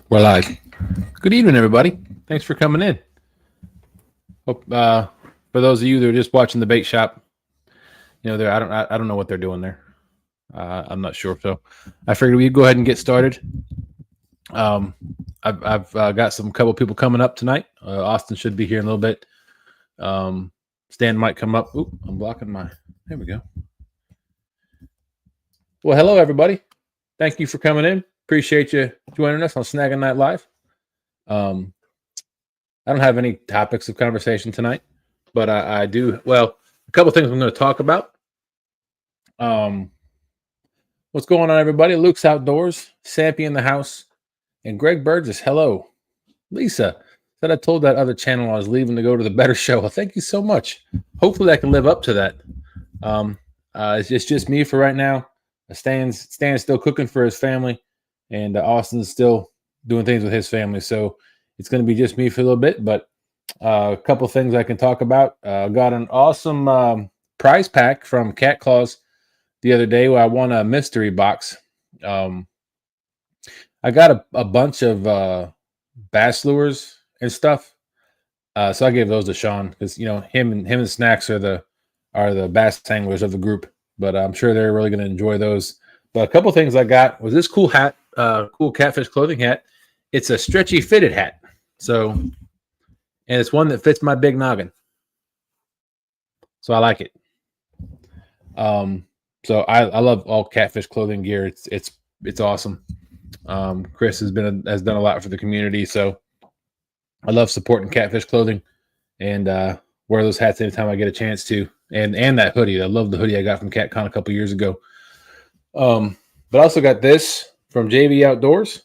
We're live. Good evening, everybody. Thanks for coming in. Hope for those of you that are just watching the bait shop, I don't know what they're doing there. I'm not sure, so I figured we'd go ahead and get started. I've got some couple people coming up tonight. Austin should be here in a little bit. Stan might come up. Oop, I'm blocking my. There we go. Well, hello, everybody. Thank you for coming in. Appreciate you joining us on Snaggin Night Live. I don't have any topics of conversation tonight, but I do. Well, a couple things I'm going to talk about. What's going on, everybody? Luke's outdoors, Sampy in the house, and Greg Burgess. Hello, Lisa. Said I told that other channel I was leaving to go to the better show. Well, thank you so much. Hopefully, I can live up to that. It's just me for right now. Stan's still cooking for his family, and Austin's still doing things with his family. So it's going to be just me for a little bit. But a couple things I can talk about. Got an awesome prize pack from Cat Claws the other day where I won a mystery box. I got a bunch of bass lures and stuff. So I gave those to Sean because him and Snacks are the bass anglers of the group. But I'm sure they're really going to enjoy those. But a couple things I got was this cool hat, cool catfish clothing hat. It's a stretchy fitted hat. So, and it's one that fits my big noggin. So I like it. So I love all catfish clothing gear. It's awesome. Chris has done a lot for the community. So I love supporting catfish clothing and wear those hats anytime I get a chance to. And that hoodie. I love the hoodie I got from CatCon a couple years ago. But I also got this from JV Outdoors.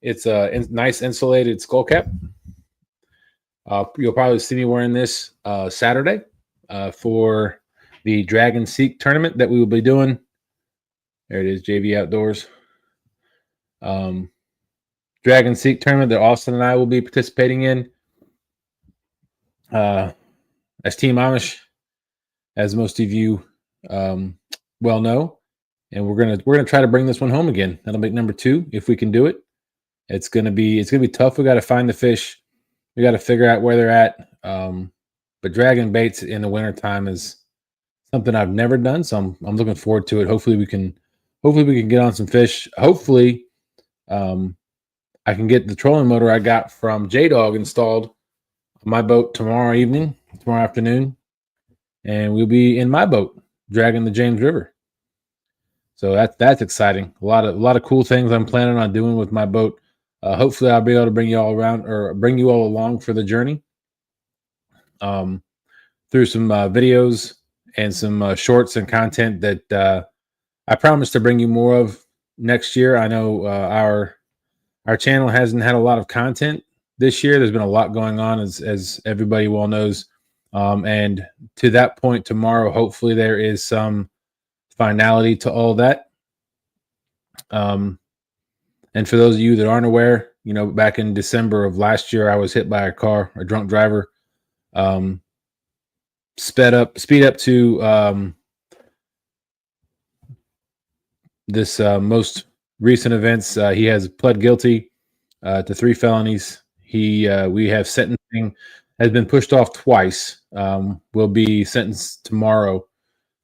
It's a nice insulated skull cap. You'll probably see me wearing this Saturday for the Dragon Seek tournament that we will be doing. There it is, JV Outdoors. Dragon Seek tournament that Austin and I will be participating in. As Team Amish, as most of you well know, and we're gonna try to bring this one home again. That'll make number 2 if we can do it. It's gonna be tough. We got to find the fish. We got to figure out where they're at. But dragging baits in the wintertime is something I've never done, so I'm looking forward to it. Hopefully we can get on some fish. Hopefully, I can get the trolling motor I got from J-Dog installed on my boat tomorrow afternoon. And we'll be in my boat dragging the James River. So that's exciting. A lot of cool things I'm planning on doing with my boat. Hopefully I'll be able to bring you all around or bring you all along for the journey. Through some videos and some shorts and content that I promise to bring you more of next year. I know our channel hasn't had a lot of content this year. There's been a lot going on, as everybody well knows. And to that point tomorrow, hopefully there is some finality to all that. And for those of you that aren't aware, back in December of last year, I was hit by a drunk driver. Speed up to this most recent events. He has pled guilty to 3 felonies. We have sentencing has been pushed off twice. Will be sentenced tomorrow.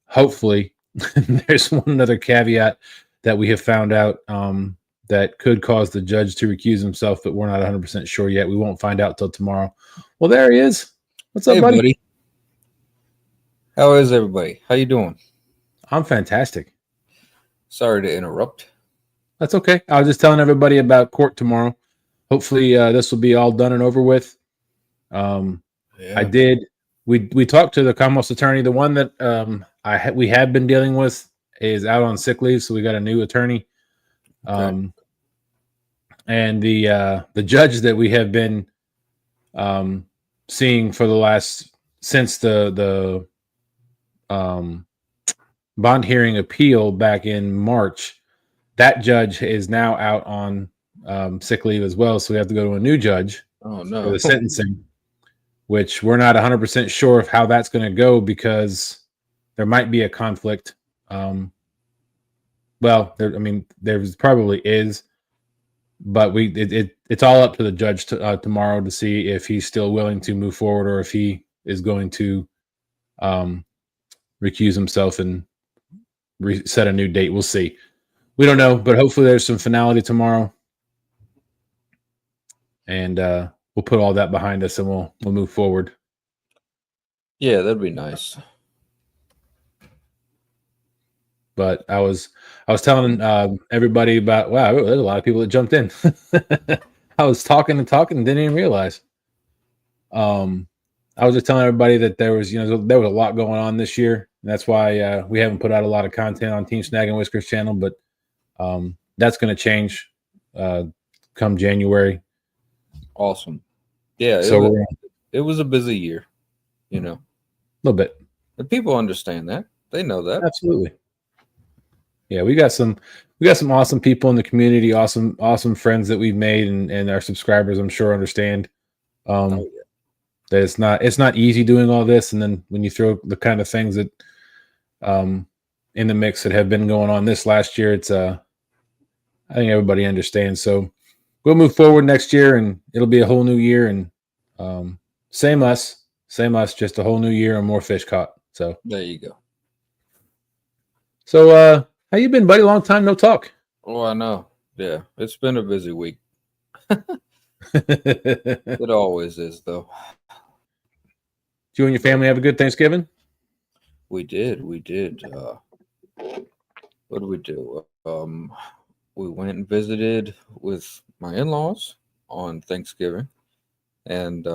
Hopefully, there's one other caveat that we have found out that could cause the judge to recuse himself, but we're not 100% sure yet. We won't find out till tomorrow. Well, there he is. What's up, buddy? How is everybody? How you doing? I'm fantastic. Sorry to interrupt. That's okay. I was just telling everybody about court tomorrow. Hopefully, this will be all done and over with. I did. We talked to the Commonwealth's attorney. The one that we have been dealing with is out on sick leave, so we got a new attorney. Okay. And the judge that we have been seeing for the last since the bond hearing appeal back in March, that judge is now out on sick leave as well. So we have to go to a new judge for the sentencing, which we're not 100% sure of how that's going to go because there might be a conflict. There probably is. but it's all up to the judge tomorrow to see if he's still willing to move forward or if he is going to recuse himself and set a new date. We'll see. We don't know, but hopefully there's some finality tomorrow, and we'll put all that behind us and we'll move forward. Yeah, that'd be nice. But I was telling everybody about, wow, there's a lot of people that jumped in. I was talking and didn't even realize. I was just telling everybody that there was a lot going on this year. And that's why we haven't put out a lot of content on Team Snag and Whiskers channel, but that's going to change come January. Awesome. Yeah, it was a busy year, a little bit. And people understand that. They know that. Absolutely. Yeah, we got some awesome people in the community, awesome friends that we've made, and our subscribers, I'm sure, understand that it's not easy doing all this. And then when you throw the kind of things that in the mix that have been going on this last year, it's I think everybody understands. So we'll move forward next year, and it'll be a whole new year, and same us, just a whole new year and more fish caught. So there you go. So how you been, buddy? Long time no talk. Oh, I know. Yeah, it's been a busy week. It always is, though. Did you and your family have a good Thanksgiving? We did. What did we do? We went and visited with my in-laws on Thanksgiving, and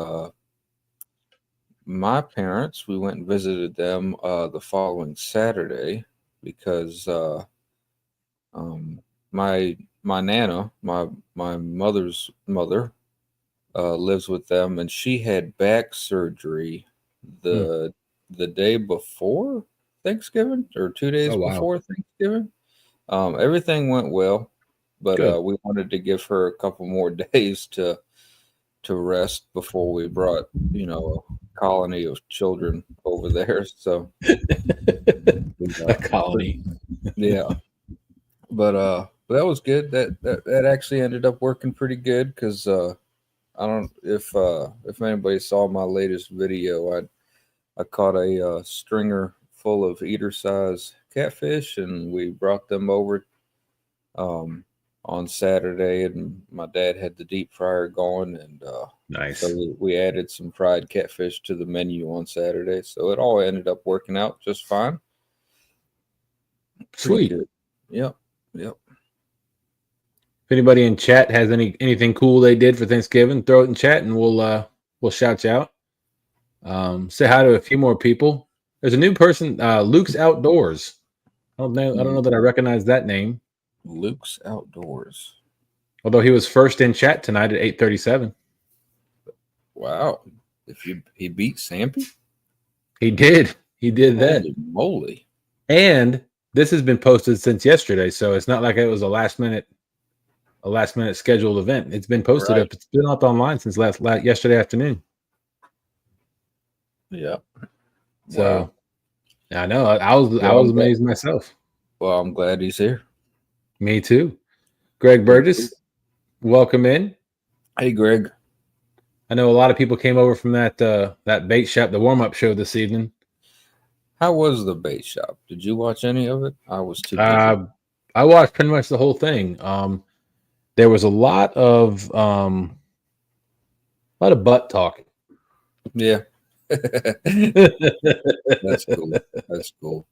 my parents, we went and visited them the following Saturday because my nana, my mother's mother, lives with them, and she had back surgery the day before Thanksgiving or 2 days before Thanksgiving. Everything went well, but we wanted to give her a couple more days to rest before we brought a colony of children over there. So a colony. Yeah. But that was good. That actually ended up working pretty good because I don't if anybody saw my latest video, I caught a stringer full of eater size catfish, and we brought them over on Saturday, and my dad had the deep fryer going, and nice. So we added some fried catfish to the menu on Saturday, so it all ended up working out just fine. Sweet. Yep. If anybody in chat has anything cool they did for Thanksgiving, throw it in chat, and we'll shout you out. Say hi to a few more people. There's a new person, Luke's Outdoors. I don't know that I recognize that name. Luke's Outdoors. Although he was first in chat tonight at 8:37. Wow. He beat Sampy? He did. He did that. Holy moly. And this has been posted since yesterday, so it's not like it was a last minute scheduled event. It's been posted up. It's been up online since yesterday afternoon. Yeah. So I know I was amazed myself. Well, I'm glad he's here. Me too. Greg Burgess, welcome in. Hey, Greg. I know a lot of people came over from that bait shop, the warm-up show this evening. How was the bait shop? Did you watch any of it? I was too busy. I watched pretty much the whole thing. There was a lot of butt talking. Yeah. That's cool. That's cool.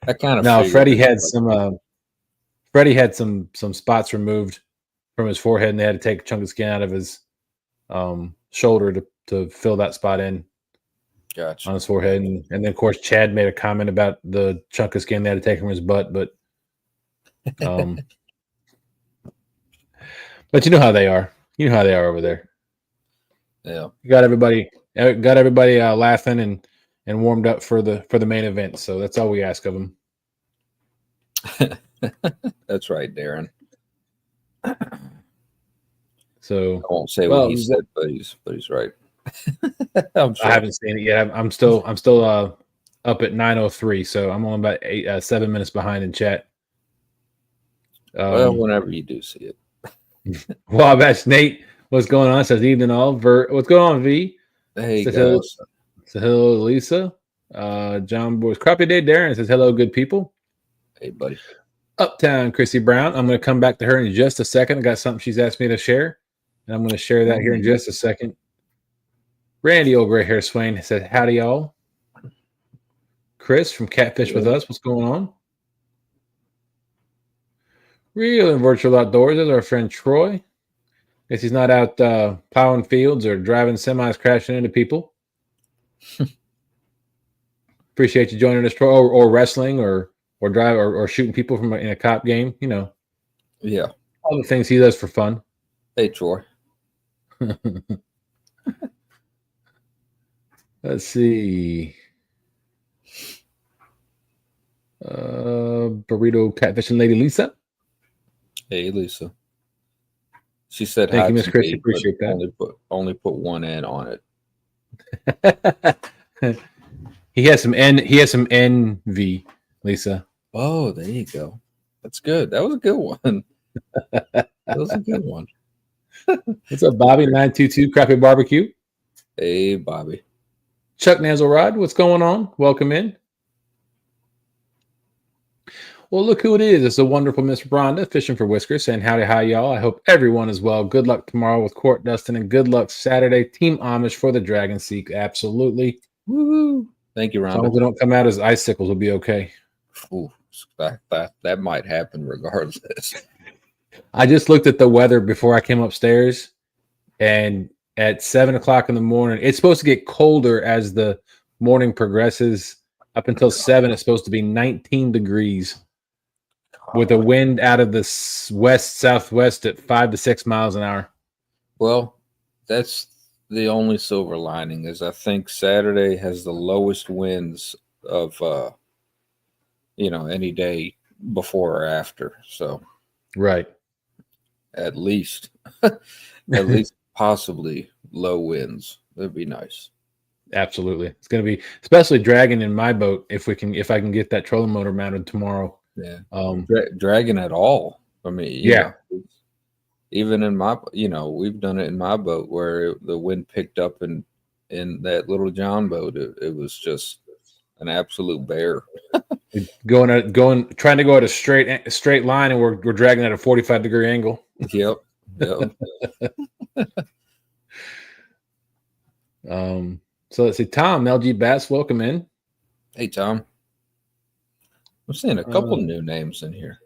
I kind of now Freddie had some spots removed from his forehead, and they had to take a chunk of skin out of his shoulder to fill that spot in. Gotcha. On his forehead, and then of course Chad made a comment about the chunk of skin they had to take from his butt, but but you know how they are. You know how they are over there. Yeah. You got everybody laughing and warmed up for the main event. So that's all we ask of them. That's right, Darren. So I won't say what he said, but he's right. I haven't seen it yet. I'm still up at 9:03, so I'm only about 7 minutes behind in chat. Well, whenever you do see it. Wabash Nate, what's going on? Says evening all. What's going on, V? Hey Says hello, guys. says hello, Lisa. John Boys. Crappy Day Darren says hello, good people. Hey buddy. Uptown Chrissy Brown. I'm going to come back to her in just a second. I got something she's asked me to share, and I'm going to share that here in just a second. Randy, old gray hair Swain, says howdy y'all. Chris from Catfish with Us. What's going on? Real and virtual outdoors is our friend Troy. Guess he's not out plowing fields or driving semis crashing into people. Appreciate you joining us, Troy, or wrestling or drive or shooting people from in a cop game. You know, Yeah. all the things he does for fun. Hey Troy. Let's see. Burrito catfishing lady Lisa. Hey Lisa. She said Thank hi you, Miss to Chris. me, Appreciate but that. only put one N on it. He has some envy, Lisa. Oh, there you go. That's good. That was a good one. That was a good one. What's up, Bobby? 922 Crappy Barbecue. Hey Bobby. Chuck Nazelrod, what's going on? Welcome in. Well, look who it is. It's the wonderful Miss Rhonda, fishing for Whisker, saying howdy, hi, y'all. I hope everyone is well. Good luck tomorrow with Court Dustin, and good luck Saturday. Team Amish for the Dragon Seek. Absolutely. Woo! Thank you, As long Rhonda. as they don't come out as icicles, we'll be okay. Ooh, that might happen regardless. I just looked at the weather before I came upstairs, and at 7 o'clock in the morning, it's supposed to get colder as the morning progresses. Up until 7, it's supposed to be 19 degrees. With a wind out of the west-southwest at 5 to 6 miles an hour. Well, that's the only silver lining is I think Saturday has the lowest winds of any day before or after. So Right. at least at least possibly low winds. That'd be nice. Absolutely. It's going to be especially dragging in my boat if I can get that trolling motor mounted tomorrow. Yeah. Um, Dragging at all. I mean, yeah. Even in my, we've done it in my boat where the wind picked up in that little John boat. It was just an absolute bear. Trying to go at a straight line, and we're dragging at a 45-degree angle. Yep. So let's see. Tom, LG Bass, welcome in. Hey, Tom. I'm seeing a couple new names in here.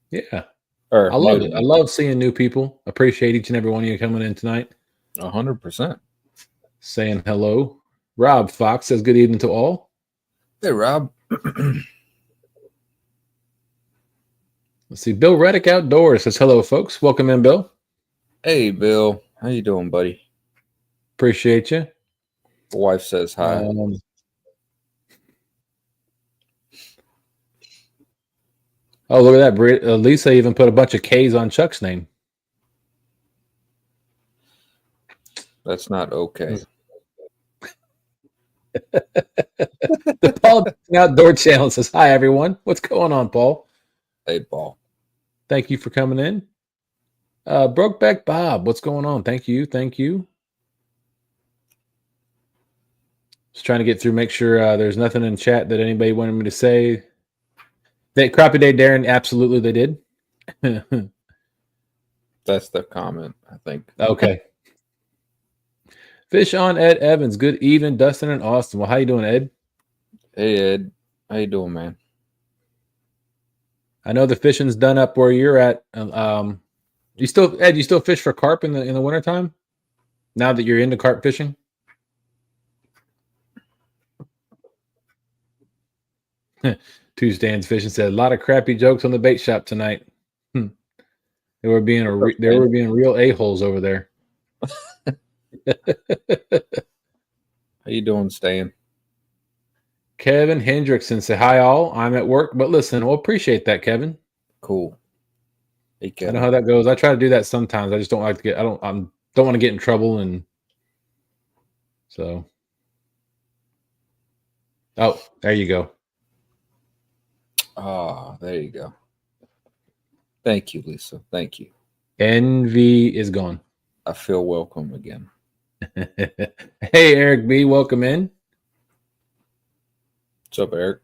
Yeah. I love it. I love seeing new people. Appreciate each and every one of you coming in tonight. 100%. Saying hello. Rob Fox says good evening to all. Hey, Rob. Let's see. Bill Reddick Outdoors says hello, folks. Welcome in, Bill. Hey, Bill. How you doing, buddy? Appreciate you. The wife says hi. Oh, look at that. Lisa even put a bunch of K's on Chuck's name. That's not okay. The Paul Outdoor Channel says, hi, everyone. What's going on, Paul? Hey, Paul. Thank you for coming in. Brokeback Bob, what's going on? Thank you. Just trying to get through, make sure there's nothing in chat that anybody wanted me to say. Crappy Day, Darren, absolutely they did. That's the comment, I think. Okay. Fish on Ed Evans. Good evening, Dustin and Austin. Well, how you doing, Ed? Hey, Ed. How you doing, man? I know the fishing's done up where you're at. You still fish for carp in the wintertime? Now that you're into carp fishing? Tuesday's Fishing said a lot of crappy jokes on the bait shop tonight. They were being real a-holes over there. How you doing, Stan? Kevin Hendrickson said, hi all. I'm at work, but listen, we'll appreciate that, Kevin. Cool. Hey, Kevin. I know how that goes. I try to do that sometimes. I just don't like to don't want to get in trouble, and so. Oh, there you go. Ah, there you go. Thank you, Lisa. Thank you. Envy is gone. I feel welcome again. Hey, Eric B, welcome in. What's up, Eric?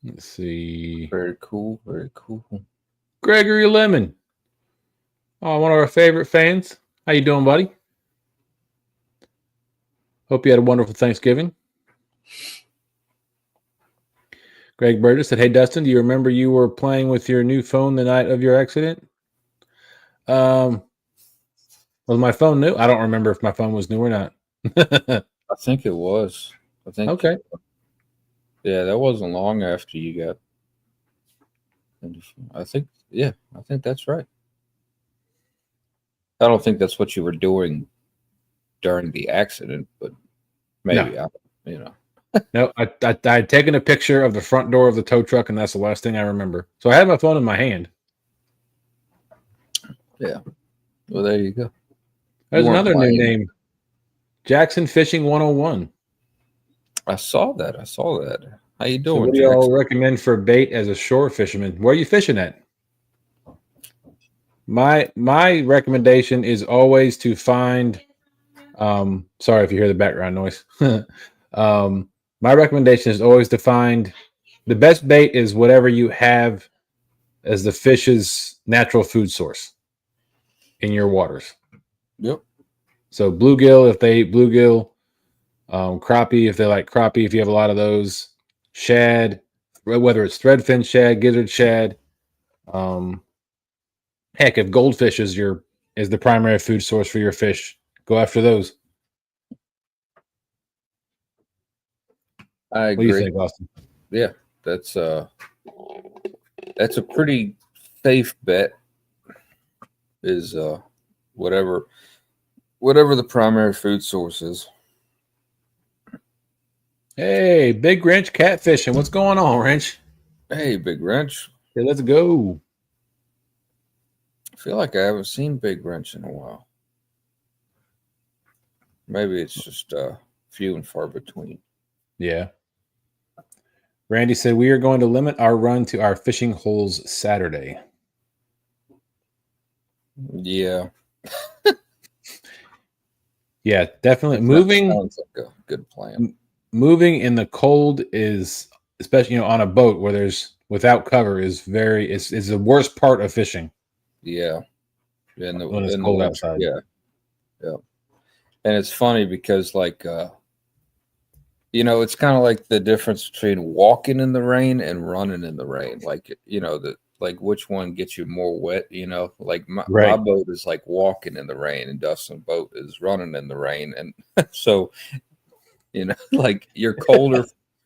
Let's see. Very cool. Very cool. Gregory Lemon. Oh, one of our favorite fans. How you doing, buddy? Hope you had a wonderful Thanksgiving. Greg Burgess said, "Hey, Dustin, do you remember you were playing with your new phone the night of your accident?" Was my phone new? I don't remember if my phone was new or not. I think it was. I think. Okay. Yeah, that wasn't long after you got. I think. Yeah, I think that's right. I don't think that's what you were doing during the accident, but maybe No. No, I had taken a picture of the front door of the tow truck, and that's the last thing I remember. So I had my phone in my hand. Yeah. Well, there you go. There's another new name. Jackson Fishing 101. I saw that. How you doing, So what do y'all recommend for bait as a shore fisherman? Where are you fishing at? My recommendation is always to find sorry if you hear the background noise. My recommendation is always to find the best bait is whatever you have as the fish's natural food source in your waters. Yep. So bluegill, if they eat bluegill, crappie, if they like crappie, if you have a lot of those, shad, whether it's threadfin shad, gizzard shad, heck, if goldfish is the primary food source for your fish, go after those. I agree. What do you think, Austin? Yeah, that's a pretty safe bet. Is whatever the primary food source is. Hey, Big Wrench catfishing. What's going on, Wrench? Hey, Big Wrench. Hey, let's go. I feel like I haven't seen Big Wrench in a while. Maybe it's just few and far between. Yeah. Randy said we are going to limit our run to our fishing holes Saturday. Yeah. Yeah, definitely. Moving sounds like a good plan. Moving in the cold is, especially on a boat where there's without cover, is the worst part of fishing. Yeah. When it's cold outside. Yeah. Yeah. And it's funny because it's kind of like the difference between walking in the rain and running in the rain. Which one gets you more wet, Like my boat is like walking in the rain and Dustin's boat is running in the rain. And so, you're colder,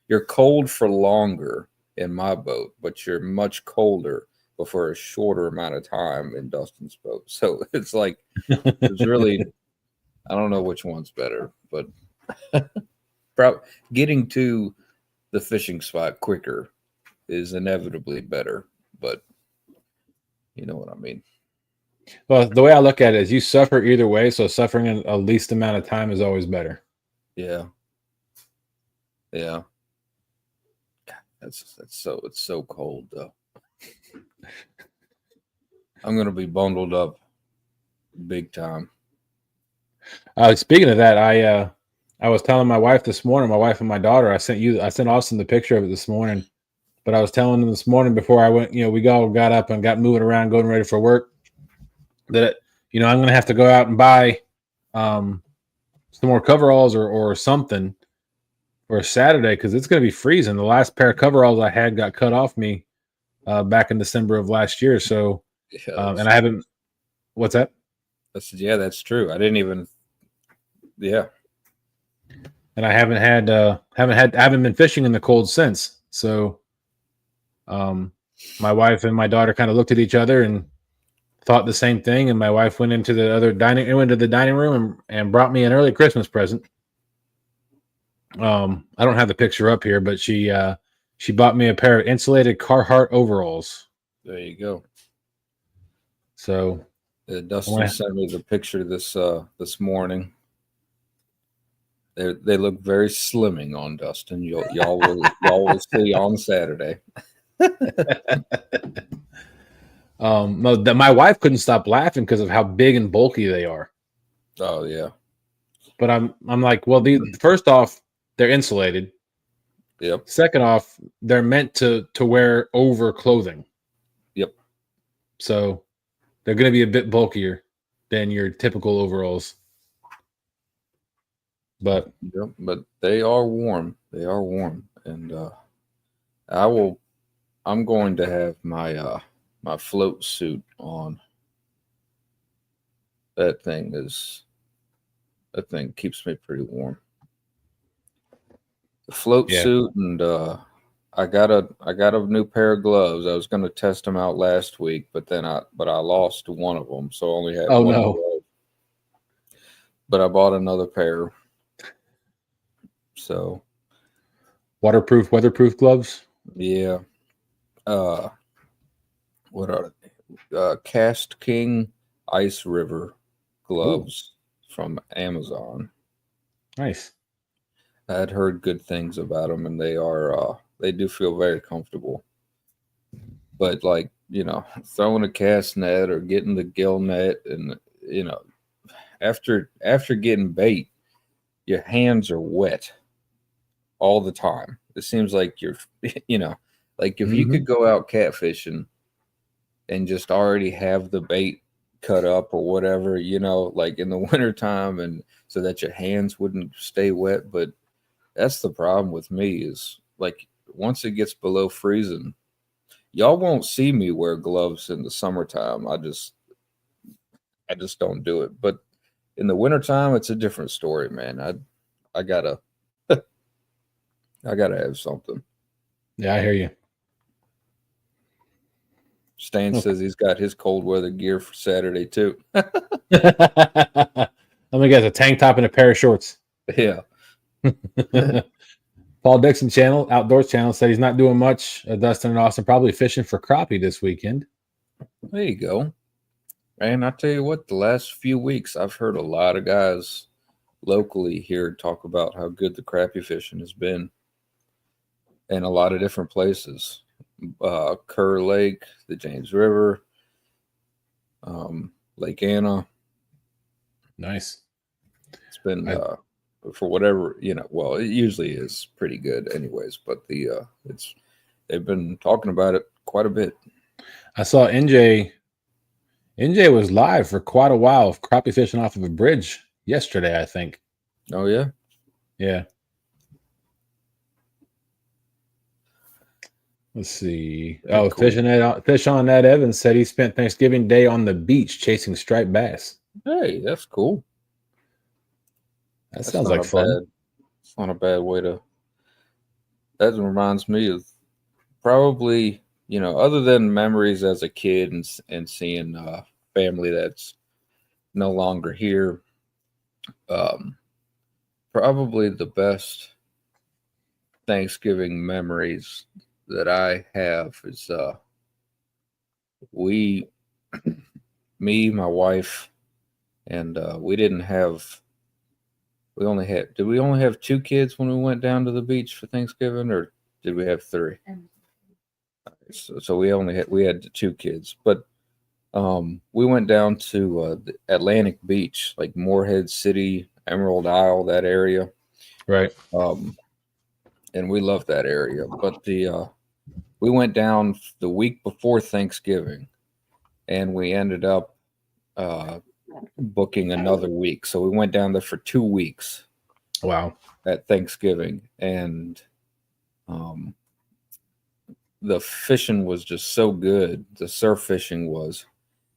you're cold for longer in my boat, but you're much colder but for a shorter amount of time in Dustin's boat. So it's like, it's really, I don't know which one's better, but getting to the fishing spot quicker is inevitably better, but you know what I mean. Well, the way I look at it is you suffer either way, so suffering in a least amount of time is always better. Yeah. Yeah. It's so cold though. I'm gonna be bundled up big time. Speaking of that, I was telling my wife this morning, my wife and my daughter, I sent Austin the picture of it this morning, but I was telling them this morning before I went, we all got up and got moving around, going ready for work, that, I'm going to have to go out and buy some more coveralls or something for Saturday, because it's going to be freezing. The last pair of coveralls I had got cut off me back in December of last year. So, and I haven't, what's that? That's true. I didn't even, yeah. And I haven't been fishing in the cold since. So, my wife and my daughter kind of looked at each other and thought the same thing. And my wife went into the dining room and brought me an early Christmas present. I don't have the picture up here, but she bought me a pair of insulated Carhartt overalls. There you go. So Dustin sent me the picture this morning. They look very slimming on Dustin. Y'all will see on Saturday. No, my wife couldn't stop laughing because of how big and bulky they are. Oh yeah. But I'm like, well, first off, they're insulated. Yep. Second off, they're meant to wear over clothing. Yep. So they're going to be a bit bulkier than your typical overalls. But yep. But they are warm. They are warm, and I'm going to have my my float suit on. That thing keeps me pretty warm. The float yeah. suit, and I got a new pair of gloves. I was going to test them out last week, but I lost one of them, so I only had Oh one no. glove. But I bought another pair. So weatherproof gloves. yeah. What are they? Cast King Ice River gloves from Amazon. Nice. I had heard good things about them, and they do feel very comfortable. But like, throwing a cast net or getting the gill net, and after getting bait, your hands are wet all the time. It seems like you're, like if you could go out catfishing and just already have the bait cut up or whatever, like in the wintertime, and so that your hands wouldn't stay wet. But that's the problem with me is like once it gets below freezing, y'all won't see me wear gloves in the summertime. I just don't do it. But in the wintertime, it's a different story, man. I gotta I gotta have something. Yeah, I hear you. Stan says he's got his cold weather gear for Saturday too. Let me guess, a tank top and a pair of shorts. Yeah. Paul Dixon channel, Outdoors channel, said he's not doing much. Dustin and Austin probably fishing for crappie this weekend. There you go. And I tell you what, the last few weeks I've heard a lot of guys locally here talk about how good the crappie fishing has been in a lot of different places. Kerr Lake, the James River, Lake Anna. Nice. It's been for whatever, well, it usually is pretty good anyways, but they've been talking about it quite a bit. I saw NJ was live for quite a while crappie fishing off of a bridge yesterday, I think. Oh yeah? Yeah. Let's see. Very cool. Fish on Net Evans said he spent Thanksgiving Day on the beach chasing striped bass. Hey, that's cool. That sounds like fun. It's not a bad way to. That reminds me of probably, other than memories as a kid and seeing family that's no longer here. Probably the best Thanksgiving memories that I have is me, my wife, and did we only have 2 kids when we went down to the beach for Thanksgiving, or did we have 3? So we had 2 kids, but we went down to the Atlantic Beach, like Morehead City, Emerald Isle, that area. Right. And we love that area, but we went down the week before Thanksgiving, and we ended up booking another week. So we went down there for 2 weeks. Wow. At Thanksgiving, and the fishing was just so good. The surf fishing was,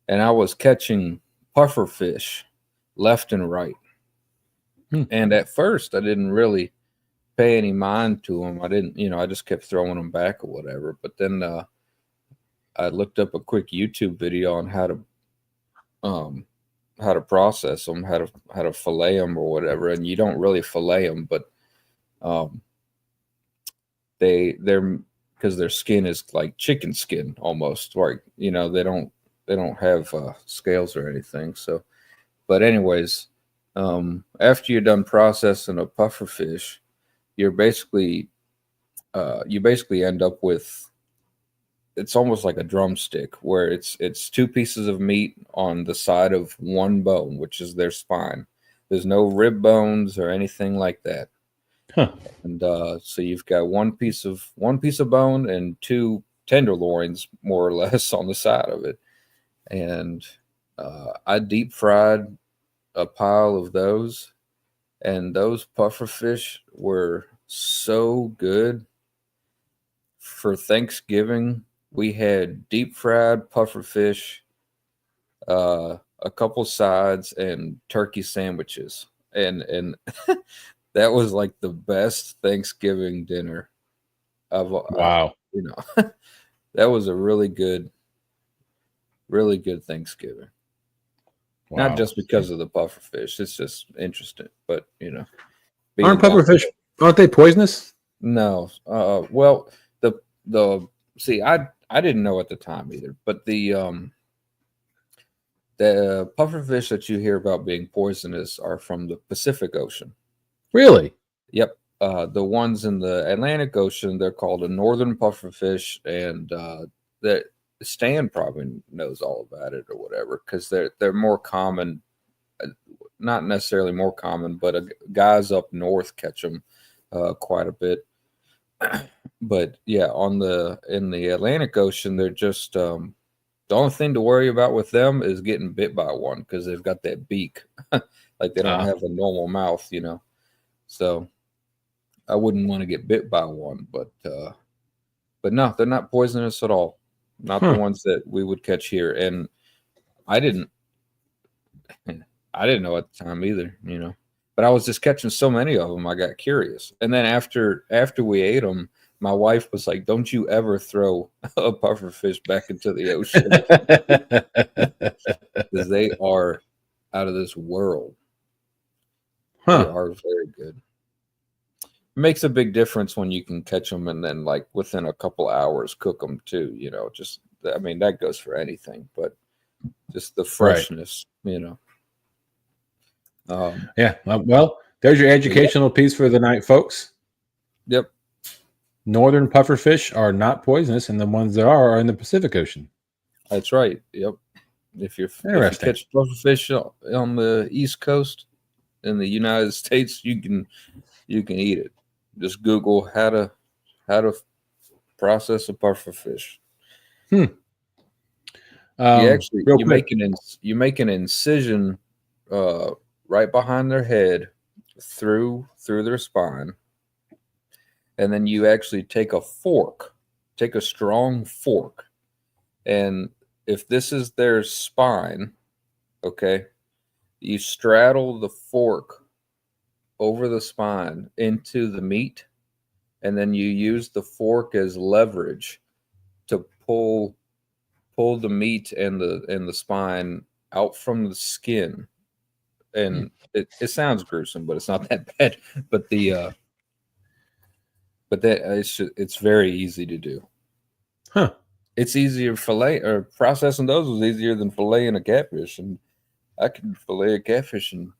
and I was catching puffer fish left and right. And at first, I didn't really pay any mind to them. I didn't, I just kept throwing them back or whatever. But then I looked up a quick YouTube video on how to process them, how to fillet them or whatever. And you don't really fillet them, but they're because their skin is like chicken skin almost, like they don't have scales or anything. So, but anyways, after you're done processing a puffer fish, you basically end up with it's almost like a drumstick where it's two pieces of meat on the side of one bone, which is their spine. There's no rib bones or anything like that. Huh. And so you've got one piece of bone and two tenderloins, more or less, on the side of it. And I deep fried a pile of those, and those puffer fish were so good. For Thanksgiving, we had deep fried puffer fish, a couple sides, and turkey sandwiches, and that was like the best Thanksgiving dinner of Wow. that was a really good Thanksgiving. Wow. Not just because of the puffer fish; it's just interesting. But aren't puffer fish? Aren't they poisonous? No. Well, the see, I didn't know at the time either, but the puffer fish that you hear about being poisonous are from the Pacific Ocean. Really? Yep. The ones in the Atlantic Ocean, they're called a northern puffer fish, and that Stan probably knows all about it or whatever, because they're more common. Not necessarily more common, but guys up north catch them quite a bit. But yeah, in the Atlantic Ocean, they're just the only thing to worry about with them is getting bit by one, because they've got that beak, like they don't have a normal mouth, So I wouldn't want to get bit by one, but no, they're not poisonous at all. Not the ones that we would catch here, and I didn't know at the time either, But I was just catching so many of them, I got curious. And then after we ate them, my wife was like, "Don't you ever throw a puffer fish back into the ocean," because they are out of this world. They are very good. It makes a big difference when you can catch them and then, like, within a couple hours cook them too. Just that goes for anything, but just the freshness, Yeah. Well, there's your educational piece for the night, folks. Yep. Northern pufferfish are not poisonous, and the ones that are in the Pacific Ocean. That's right. Yep. If you catch pufferfish on the East Coast in the United States, you can eat it. Just Google how to process a pufferfish. You make an incision right behind their head through their spine, and then you actually take a strong fork, and if this is their spine, okay, you straddle the fork over the spine into the meat, and then you use the fork as leverage to pull the meat and the spine out from the skin. And it sounds gruesome, but it's not that bad. But it's very easy to do. It's easier processing those was easier than filleting a catfish, and I can fillet a catfish in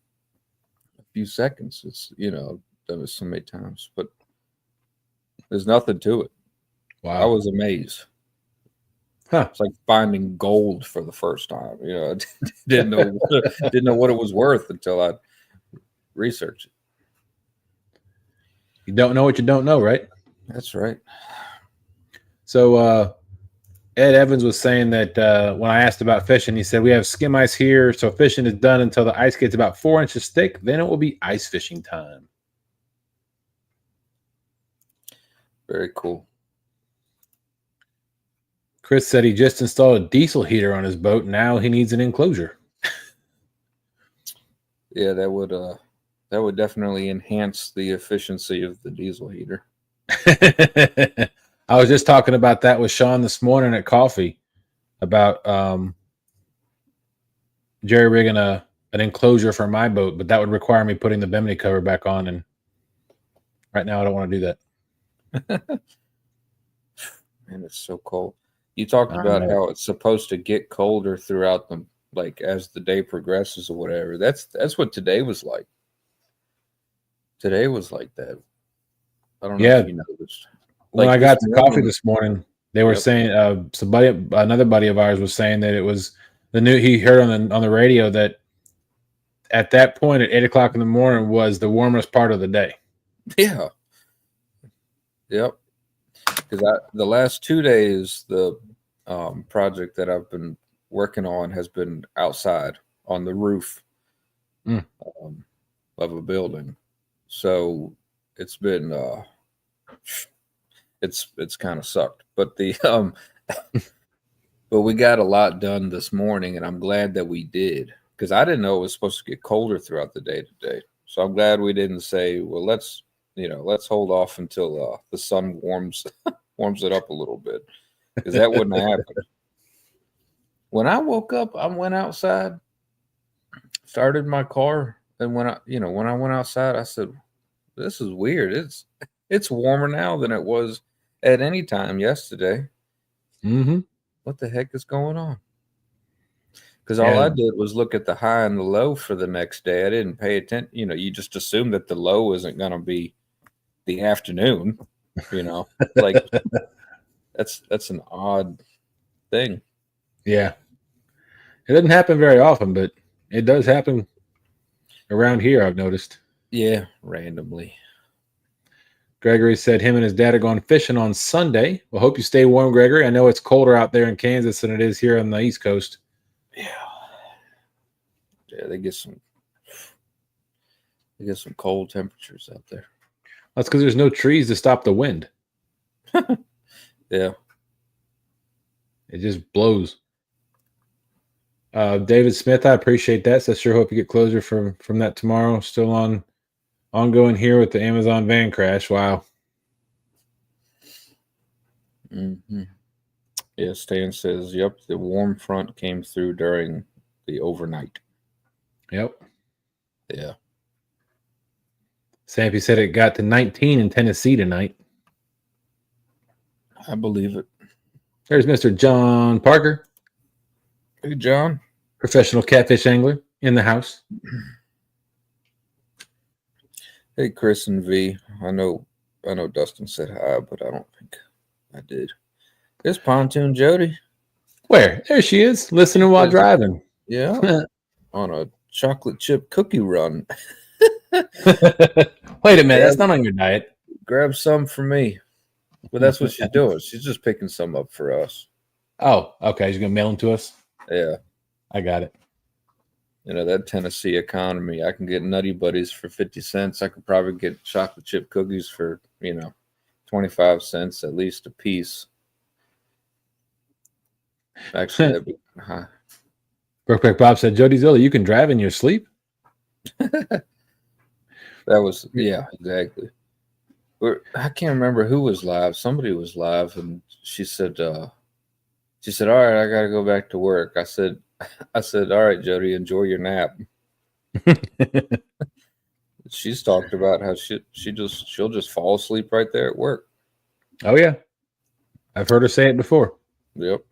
a few seconds. It's done it so many times, but there's nothing to it. Wow. I was amazed. It's like finding gold for the first time. I didn't know what it was worth until I researched it. You don't know what you don't know, right? That's right. So Ed Evans was saying that when I asked about fishing, he said we have skim ice here, so fishing is done until the ice gets about 4 inches thick. Then it will be ice fishing time. Very cool. Chris said he just installed a diesel heater on his boat. Now he needs an enclosure. Yeah, that would definitely enhance the efficiency of the diesel heater. I was just talking about that with Sean this morning at coffee about jerry rigging an enclosure for my boat, but that would require me putting the bimini cover back on, and right now I don't want to do that. Man, it's so cold. You talked about how it's supposed to get colder throughout the, like, as the day progresses or whatever. That's what today was like. Today was like that. I don't know if you noticed. When I got to coffee this morning, They were saying another buddy of ours was saying that it was the new. He heard on the radio that at that point at 8:00 in the morning was the warmest part of the day. Yeah. Yep. Because the last 2 days, the project that I've been working on has been outside on the roof of a building. So it's been it's kind of sucked. But but we got a lot done this morning, and I'm glad that we did, because I didn't know it was supposed to get colder throughout the day today. So I'm glad we didn't say, well, let's hold off until the sun warms it up a little bit, because that wouldn't have happened. When I woke up, I went outside, started my car, and when I went outside, I said, "This is weird. It's warmer now than it was at any time yesterday. Mm-hmm. What the heck is going on?" Because all I did was look at the high and the low for the next day. I didn't pay attention. You just assume that the low isn't going to be the afternoon. Like that's an odd thing. Yeah, it doesn't happen very often, but it does happen around here, I've noticed. Yeah, randomly. Gregory said him and his dad are going fishing on Sunday. Well, hope you stay warm, Gregory. I know it's colder out there in Kansas than it is here on the East Coast. Yeah, they get some cold temperatures out there. That's because there's no trees to stop the wind. Yeah. It just blows. David Smith, I appreciate that. So I sure hope you get closure from that tomorrow. Still ongoing here with the Amazon van crash. Wow. Mm-hmm. Yeah, Stan says, yep, the warm front came through during the overnight. Yep. Yeah. Sampy said it got to 19 in Tennessee tonight. I believe it. There's Mr. John Parker. Hey, John. Professional catfish angler in the house. Hey, Chris and V. I know Dustin said hi, but I don't think I did. It's Pontoon Jodi. Where? There she is, listening while driving. Yeah. On a chocolate chip cookie run. Wait a minute, that's not on your diet. Grab some for me. But that's what she's doing. She's just picking some up for us. Oh, okay. She's going to mail them to us? Yeah. I got it. That Tennessee economy, I can get Nutty Buddies for 50 cents. I could probably get chocolate chip cookies for, 25 cents at least a piece. Actually, that'd be high. Brokeback Bob said, Jody Zilla, you can drive in your sleep? That was, yeah, exactly. I can't remember who was live. Somebody was live, and she said, all right, I got to go back to work. I said, all right, Jody, enjoy your nap. She's talked about how she'll just fall asleep right there at work. Oh, yeah. I've heard her say it before. Yep.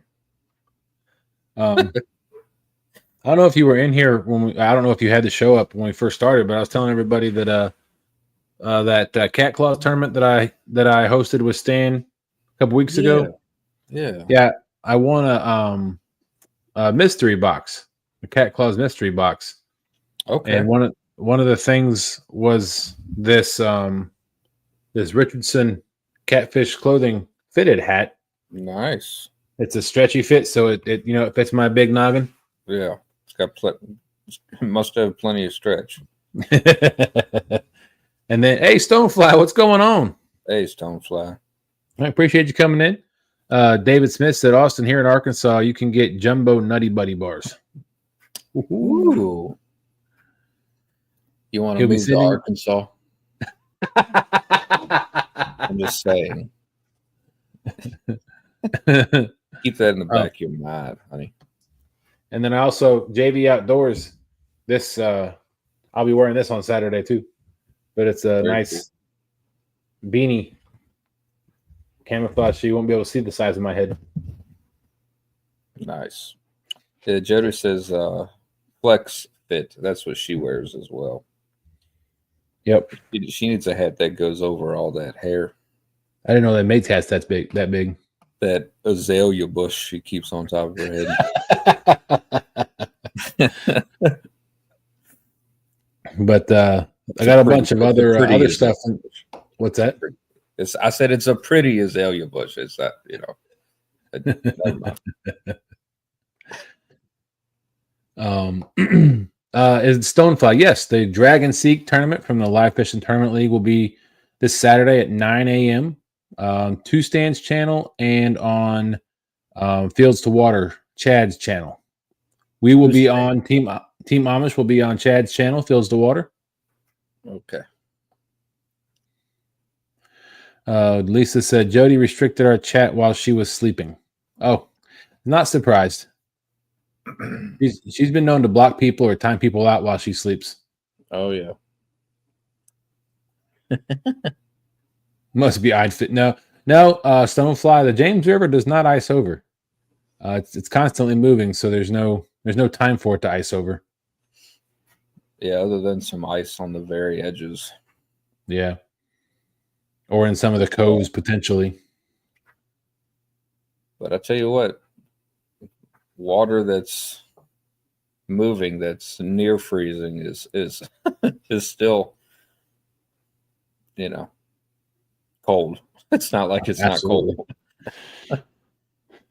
I don't know if you were in here I don't know if you had the show up when we first started, but I was telling everybody that that cat claws tournament that I hosted with Stan a couple weeks ago. Yeah. I won a mystery box, a cat claws mystery box. Okay. And one of the things was this this Richardson catfish clothing fitted hat. Nice. It's a stretchy fit, so it fits my big noggin. Yeah, it's got must have plenty of stretch. And then, hey, Stonefly, what's going on? Hey, Stonefly. I appreciate you coming in. David Smith said, Austin, here in Arkansas, you can get jumbo Nutty Buddy bars. Ooh. You want to move to Arkansas? I'm just saying. Keep that in the back of your mind, honey. And then I also, JV Outdoors, this, I'll be wearing this on Saturday too. But it's a nice beanie camouflage, so you won't be able to see the size of my head. Nice. Jody says flex fit. That's what she wears as well. Yep. She needs a hat that goes over all that hair. I didn't know that mate's hat's that big. that azalea bush she keeps on top of her head. But I got a bunch of other stuff. What's that? I said it's a pretty azalea bush. It's not, never mind. Is Stonefly? Yes, the Dragon Seek tournament from the Live Fishing Tournament League will be this Saturday at 9 a.m. Two Stands channel and on Fields to Water Chad's channel. We will be on Team Amish will be on Chad's channel, Fields to Water. Okay. Lisa said Jodi restricted our chat while she was sleeping. Oh, not surprised. She's been known to block people or time people out while she sleeps. Oh yeah. Must be I'd fit. No. Stonefly. The James River does not ice over. It's constantly moving, so there's no time for it to ice over. Yeah, other than some ice on the very edges. Yeah. Or in some of the coves potentially. But I tell you what, water that's moving, that's near freezing, is is still, cold. It's not like it's Absolutely. Not cold.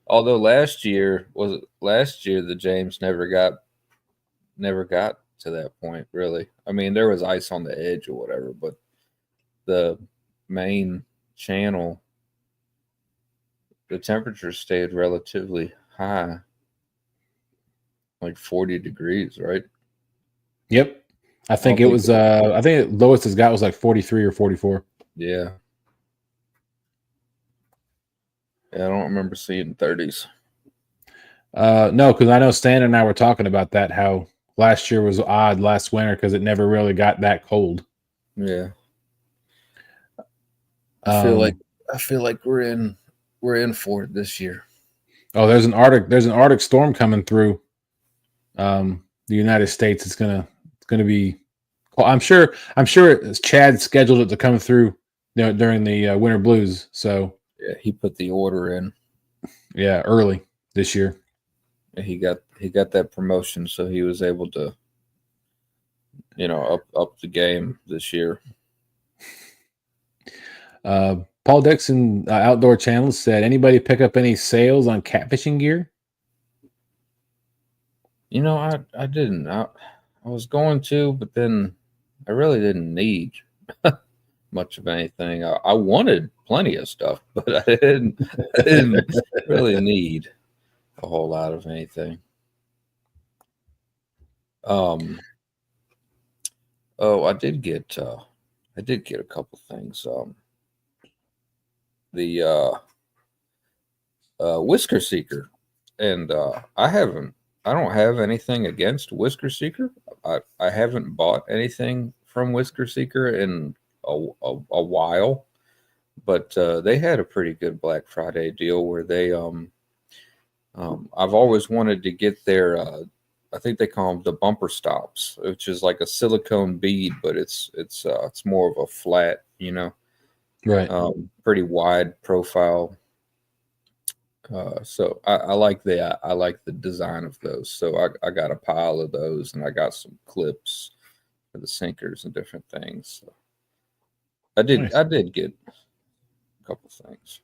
Although last year the James never got to that point, really. I mean, there was ice on the edge or whatever, but the main channel, the temperature stayed relatively high, like 40 degrees, right? Yep. I think it was I think the lowest it's got was like 43 or 44. Yeah. I don't remember seeing 30s. No, because I know Stan and I were talking about that, how last year was odd last winter because it never really got that cold. Yeah. I feel like we're in for it this year. Oh, there's an Arctic storm coming through the United States. It's gonna be. I'm sure Chad scheduled it to come through, during the winter blues. So yeah, he put the order in. Yeah, early this year. He got that promotion, so he was able to, up the game this year. Paul Dixon, Outdoor Channel, said, anybody pick up any sales on catfishing gear? I didn't. I was going to, but then I really didn't need much of anything. I wanted plenty of stuff, but I didn't really need a whole lot of anything. I did get a couple things. The Whisker Seeker, and I don't have anything against Whisker Seeker. I haven't bought anything from Whisker Seeker in a while, but they had a pretty good Black Friday deal where they I've always wanted to get their I think they call them the bumper stops, which is like a silicone bead, but it's more of a flat, right, pretty wide profile. So I like that. I like the design of those. So I got a pile of those, and I got some clips for the sinkers and different things. So I did get a couple things.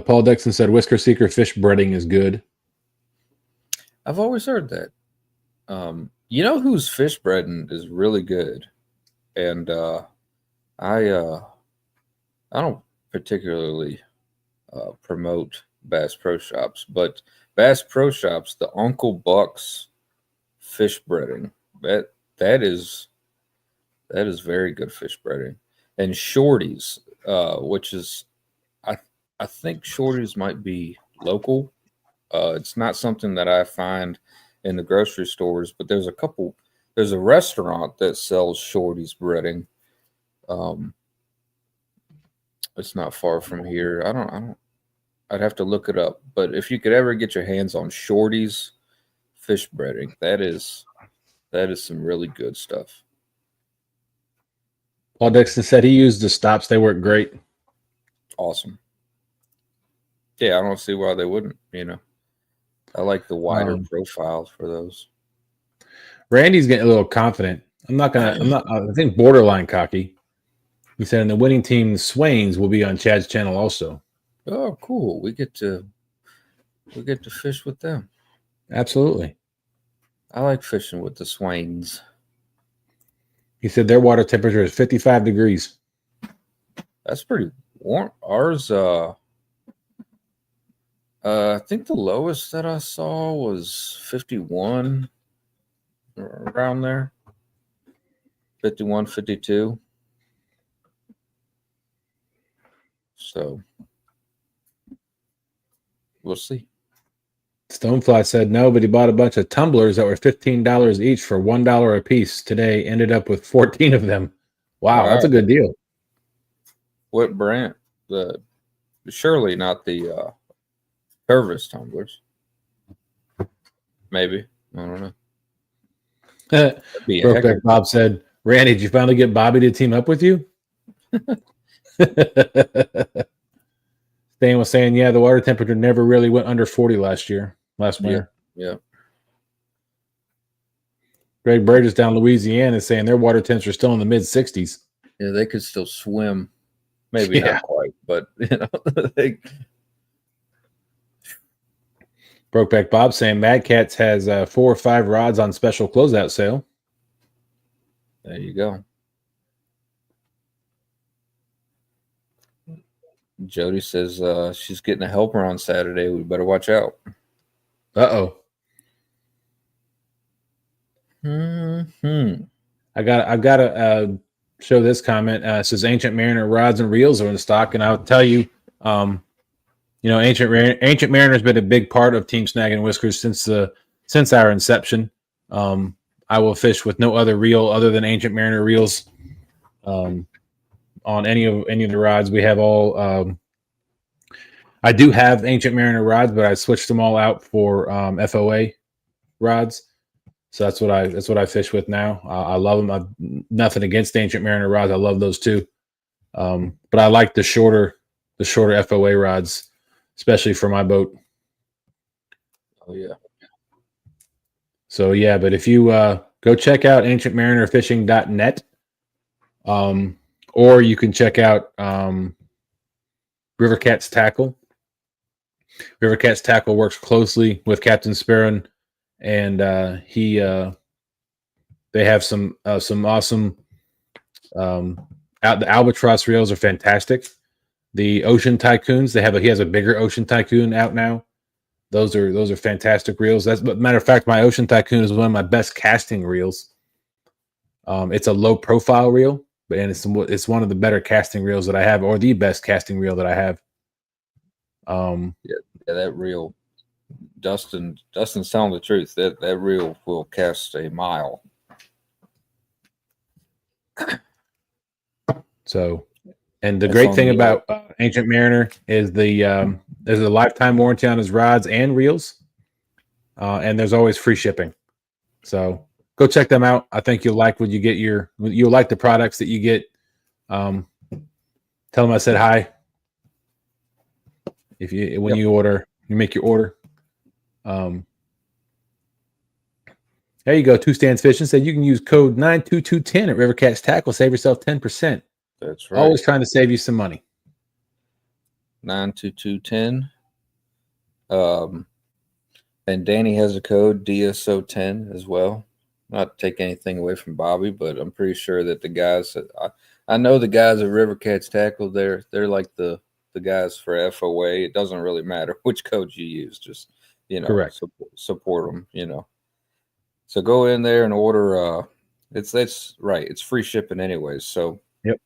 Paul Dixon said Whisker Seeker fish breading is good. I've always heard that. Whose fish breading is really good, and I don't particularly promote Bass Pro Shops, but Bass Pro Shops, the Uncle Buck's fish breading, that is very good fish breading. And Shorty's, which is I think Shorty's might be local. It's not something that I find in the grocery stores, but there's a restaurant that sells Shorty's breading. It's not far from here. I'd have to look it up, but if you could ever get your hands on Shorty's fish breading, that is some really good stuff. Paul Dixon said he used the stops. They work great. Awesome. Yeah, I don't see why they wouldn't. I like the wider Um, profiles for those. Randy's getting a little confident. I think borderline cocky. He said, and the winning team, the Swains, will be on Chad's channel also. Oh, cool. We get to fish with them. Absolutely. I like fishing with the Swains. He said their water temperature is 55 degrees. That's pretty warm. Ours, I think the lowest that I saw was 51, around there. 51, 52. So we'll see. Stonefly said no, but he bought a bunch of tumblers that were $15 each for $1 a piece. Today ended up with 14 of them. Wow, that's a good deal. What brand? Surely not the Purvis tumblers. Maybe. I don't know. Brokeback Bob said, Randy, did you finally get Bobby to team up with you? Stan was saying, yeah, the water temperature never really went under 40 last winter. Yeah. Greg Burgess down Louisiana is saying their water temps are still in the mid 60s. Yeah, they could still swim. Maybe not quite, but they. Brokeback Bob saying Mad Cats has 4 or 5 rods on special closeout sale. There you go. Jody says she's getting a helper on Saturday. We better watch out. Uh-oh. I've got to show this comment. It says Ancient Mariner rods and reels are in stock, and I'll tell you, Ancient Mariner has been a big part of Team Snaggin' Whiskers since our inception. I will fish with no other reel other than Ancient Mariner reels on any of the rods. We have all. I do have Ancient Mariner rods, but I switched them all out for F.O.A. rods. So that's what I fish with now. I love them. I've nothing against Ancient Mariner rods. I love those too. But I like the shorter F.O.A. rods, especially for my boat. Oh yeah. So yeah, but if you go check out ancientmarinerfishing.net, or you can check out River Cat's Tackle. River Cat's Tackle works closely with Captain Sparrow, and they have some awesome the albatross reels are fantastic. The Ocean Tycoons, he has a bigger Ocean Tycoon out now. Those are fantastic reels. That's matter of fact, my Ocean Tycoon is one of my best casting reels. It's a low profile reel, and it's one of the better casting reels that I have, or the best casting reel that I have. Yeah, that reel. Dustin's telling the truth. That reel will cast a mile. So, and the great thing about Ancient Mariner is there's a lifetime warranty on his rods and reels, and there's always free shipping. So go check them out. I think you'll like what you get. You'll like the products that you get. Tell them I said hi. When you order, you make your order. There you go. Two Stands Fishing said you can use code 92210 at River Cat's Tackle. Save yourself 10%. That's right. Always trying to save you some money. 92210. And Danny has a code DSO10 as well. Not to take anything away from Bobby, but I'm pretty sure that the guys I know the guys at River Cat's Tackle, they're like the guys for F.O.A. It doesn't really matter which code you use, just correct. Support them, So go in there and order. It's right. It's free shipping anyways. So yep.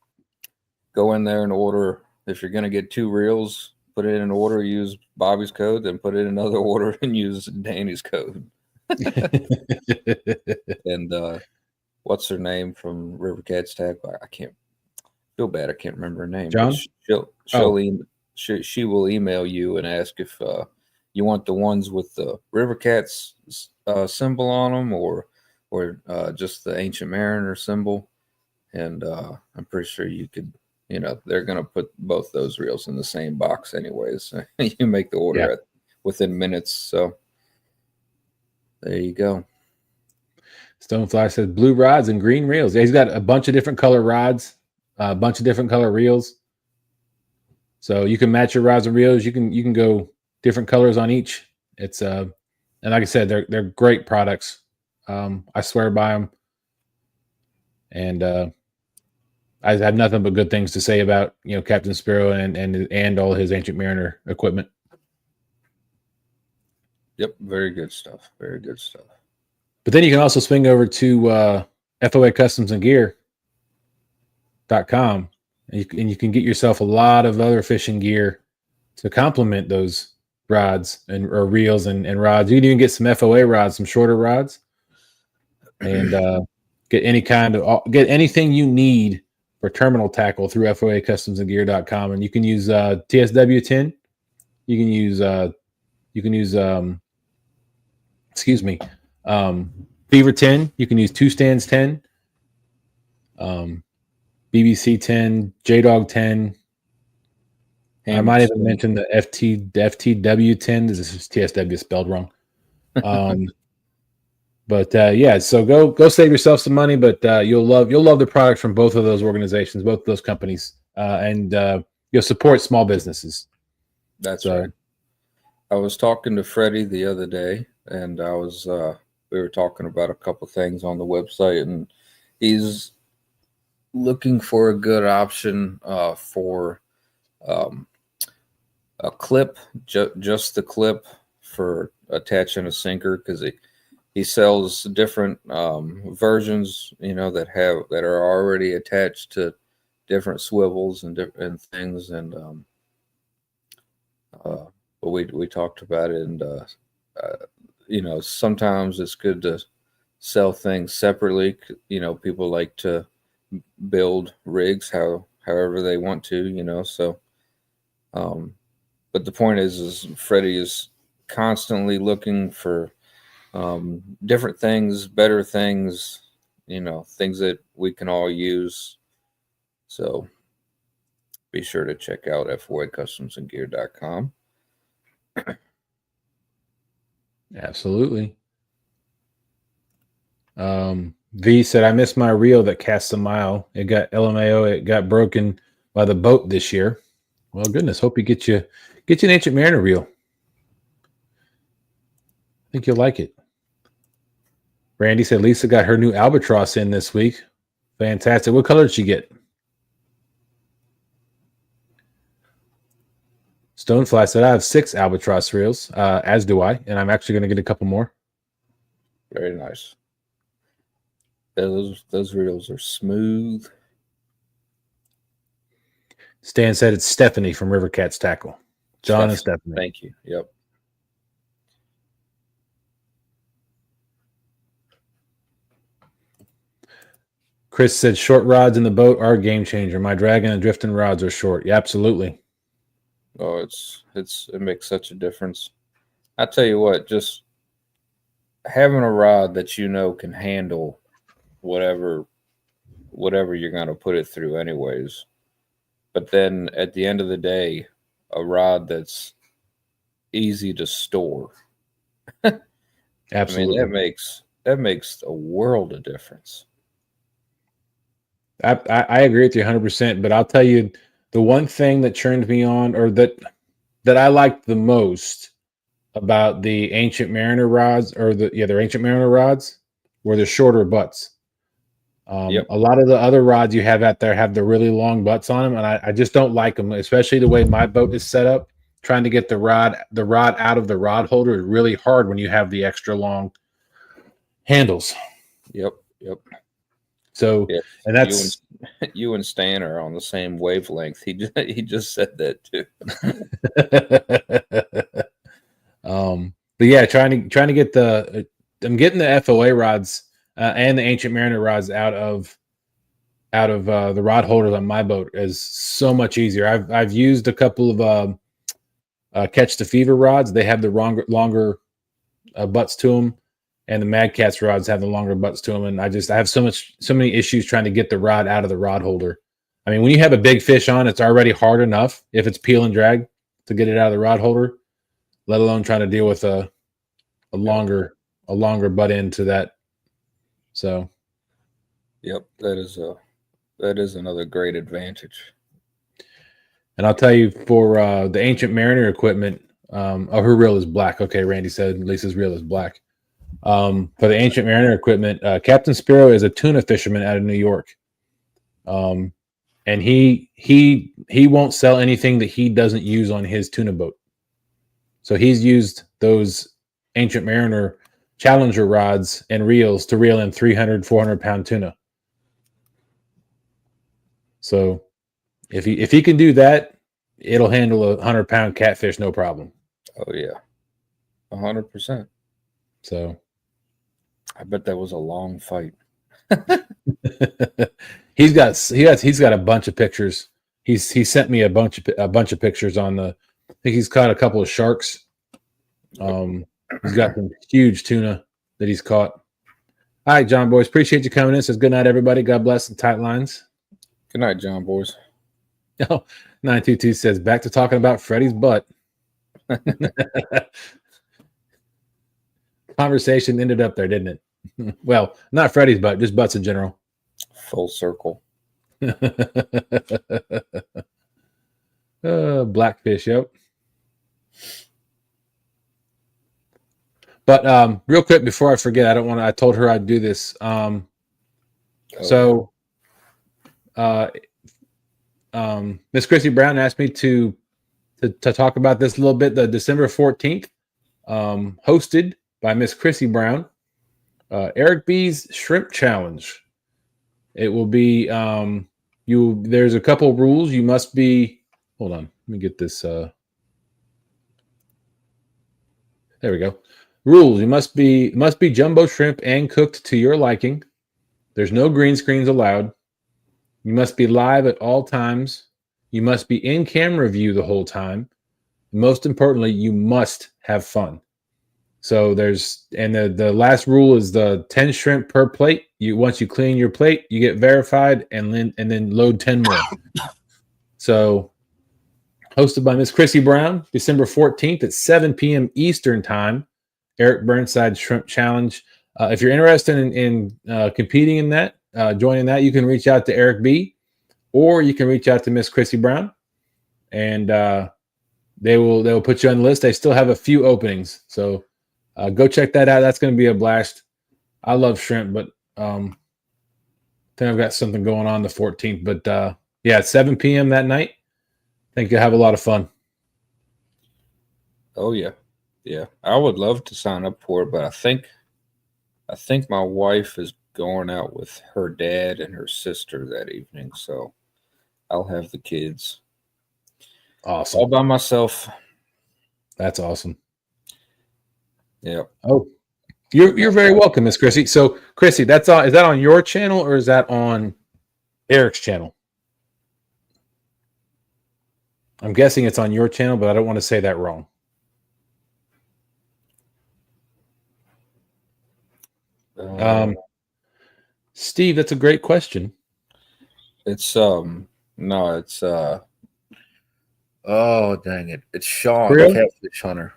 Go in there and order. If you're gonna get 2 reels, put it in an order. Use Bobby's code, then put it in another order and use Danny's code. And what's her name from River Cat's Tackle? I can't feel bad. I can't remember her name. John. She will email you and ask if you want the ones with the River Cat's symbol on them, or just the Ancient Mariner symbol. And I'm pretty sure you could they're going to put both those reels in the same box anyways. You make the order within minutes. So there you go. Stonefly says blue rods and green reels. Yeah, he's got a bunch of different color rods, a bunch of different color reels. So you can match your rods and reels. You can go different colors on each. It's and like I said, they're great products. I swear by them. And I have nothing but good things to say about Captain Sparrow and all his Ancient Mariner equipment. Yep, very good stuff. Very good stuff. But then you can also swing over to F.O.A. Customs and Gear.com and you can get yourself a lot of other fishing gear to complement those rods or reels and rods. You can even get some F.O.A. rods, some shorter rods, and get anything you need for terminal tackle through F.O.A. Customs and Gear.com. And you can use TSW 10. You can use Beaver 10. You can use Two Stands 10, BBC 10, J-Dog 10. I might even mention the FTW 10. This is TSW spelled wrong. But so go save yourself some money, but you'll love the products from both of those organizations, both of those companies, and you'll support small businesses. That's right. I was talking to Freddie the other day, and we were talking about a couple things on the website, and he's looking for a good option for a clip, just the clip for attaching a sinker, because he sells different versions, that are already attached to different swivels and different things, and but we talked about it, and sometimes it's good to sell things separately. People like to build rigs however they want to, so but the point is Freddie is constantly looking for different things, better things, things that we can all use. So be sure to check out FOACustomsandGear.com. Absolutely. V said, I missed my reel that casts a mile. It got LMAO. It got broken by the boat this year. Well, goodness. Hope you get you an Ancient Mariner reel. I think you'll like it. Randy said Lisa got her new albatross in this week. Fantastic. What color did she get? Stonefly said, I have 6 albatross reels, as do I, and I'm actually going to get a couple more. Very nice. Those reels are smooth. Stan said it's Stephanie from River Cats Tackle. John and Stephanie. Thank you. Yep. Chris said short rods in the boat are a game changer. My dragging and drifting rods are short. Yeah, absolutely. Oh, it makes such a difference. I tell you what, just having a rod that can handle whatever you're going to put it through anyways. But then at the end of the day, a rod that's easy to store. Absolutely. I mean, that makes a world of difference. I agree with you 100%, but I'll tell you the one thing that turned me on, or that I liked the most about the Ancient Mariner rods, or their Ancient Mariner rods, were the shorter butts. A lot of the other rods you have out there have the really long butts on them, and I just don't like them, especially the way my boat is set up. Trying to get the rod out of the rod holder is really hard when you have the extra long handles. Yep. So, and that's you and Stan are on the same wavelength. He just said that too. But yeah, trying to get I'm getting the F.O.A. rods and the Ancient Mariner rods out of the rod holders on my boat is so much easier. I've used a couple of Catch the Fever rods. They have the longer butts to them. And the Mad Cats rods have the longer butts to them, and I have so many issues trying to get the rod out of the rod holder. I mean, when you have a big fish on, it's already hard enough if it's peel and drag to get it out of the rod holder, let alone trying to deal with a longer butt end to that. So, yep, that is another great advantage. and I'll tell you for the Ancient Mariner equipment, her reel is black. Okay, Randy said Lisa's reel is black. For the Ancient Mariner equipment, Captain Spiro is a tuna fisherman out of New York. And he won't sell anything that he doesn't use on his tuna boat. So he's used those Ancient Mariner Challenger rods and reels to reel in 300, 400-pound tuna. So if he can do that, it'll handle 100-pound catfish no problem. Oh yeah, 100%. So I bet that was a long fight. he's got a bunch of pictures. He sent me a bunch of pictures on the. I think he's caught a couple of sharks. He's got some huge tuna that he's caught. All right, John Boys, appreciate you coming in. Says good night, everybody. God bless and tight lines. Good night, John Boys. Oh, 922 says back to talking about Freddie's butt. Conversation ended up there, didn't it? Well, not Freddie's butt, just butts in general. Full circle. Blackfish, yep. But real quick before I forget, I told her I'd do this. So Miss Chrissy Brown asked me to talk about this a little bit. The December 14th, hosted by Miss Chrissy Brown, Eric B's Shrimp Challenge. It will be there's a couple rules. You must be, hold on, let me get this. There we go. Rules: you must be jumbo shrimp and cooked to your liking. There's no green screens allowed. You must be live at all times. You must be in camera view the whole time. Most importantly, you must have fun. So the last rule is the 10 shrimp per plate. Once you clean your plate, you get verified and then load 10 more. So hosted by Miss Chrissy Brown, December 14th at 7 p.m. Eastern time, Eric Burnside Shrimp Challenge. If you're interested in competing in that, joining that, you can reach out to Eric B, or you can reach out to Miss Chrissy Brown, and they will put you on the list. They still have a few openings, so go check that out. That's going to be a blast. I love shrimp, but I think I've got something going on the 14th. But yeah, at 7 p.m. that night, I think you'll have a lot of fun. Oh yeah, yeah. I would love to sign up for it, but I think my wife is going out with her dad and her sister that evening, so I'll have the kids. Awesome. All by myself. That's awesome. Yeah. Oh, you're very welcome, Miss Chrissy. So, Chrissy, is that on your channel or is that on Eric's channel? I'm guessing it's on your channel, but I don't want to say that wrong. Steve, that's a great question. It's oh dang it. It's Sean, Really? Catfish Hunter.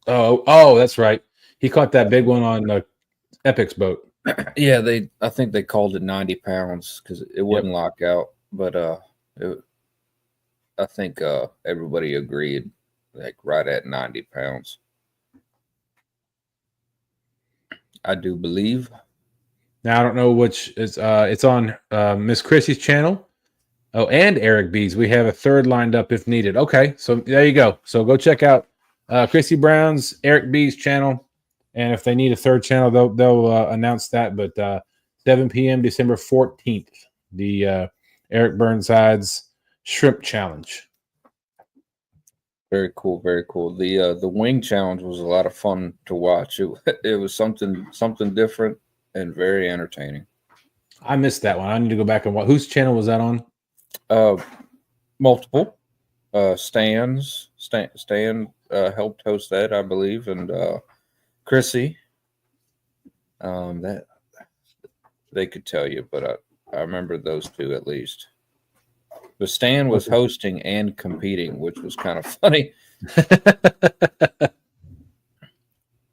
Oh, that's right. He caught that big one on Epic's boat. Yeah, I think they called it 90 pounds because it wouldn't lock out, but I think everybody agreed like right at 90 pounds. I do believe. Now I don't know which is it's on Miss Chrissy's channel. Oh, and Eric B's. We have a third lined up if needed. Okay, so there you go. So go check out Chrissy Brown's, Eric B's channel, and if they need a third channel, they'll announce that. But 7 p.m. December 14th, the Eric Burnside's Shrimp Challenge. Very cool, very cool. The wing challenge was a lot of fun to watch. It was something different and very entertaining. I missed that one. I need to go back and watch. Whose channel was that on? Multiple. Stan helped host that, I believe, and Chrissy. That they could tell you, but I remember those two at least. But Stan was hosting and competing, which was kind of funny.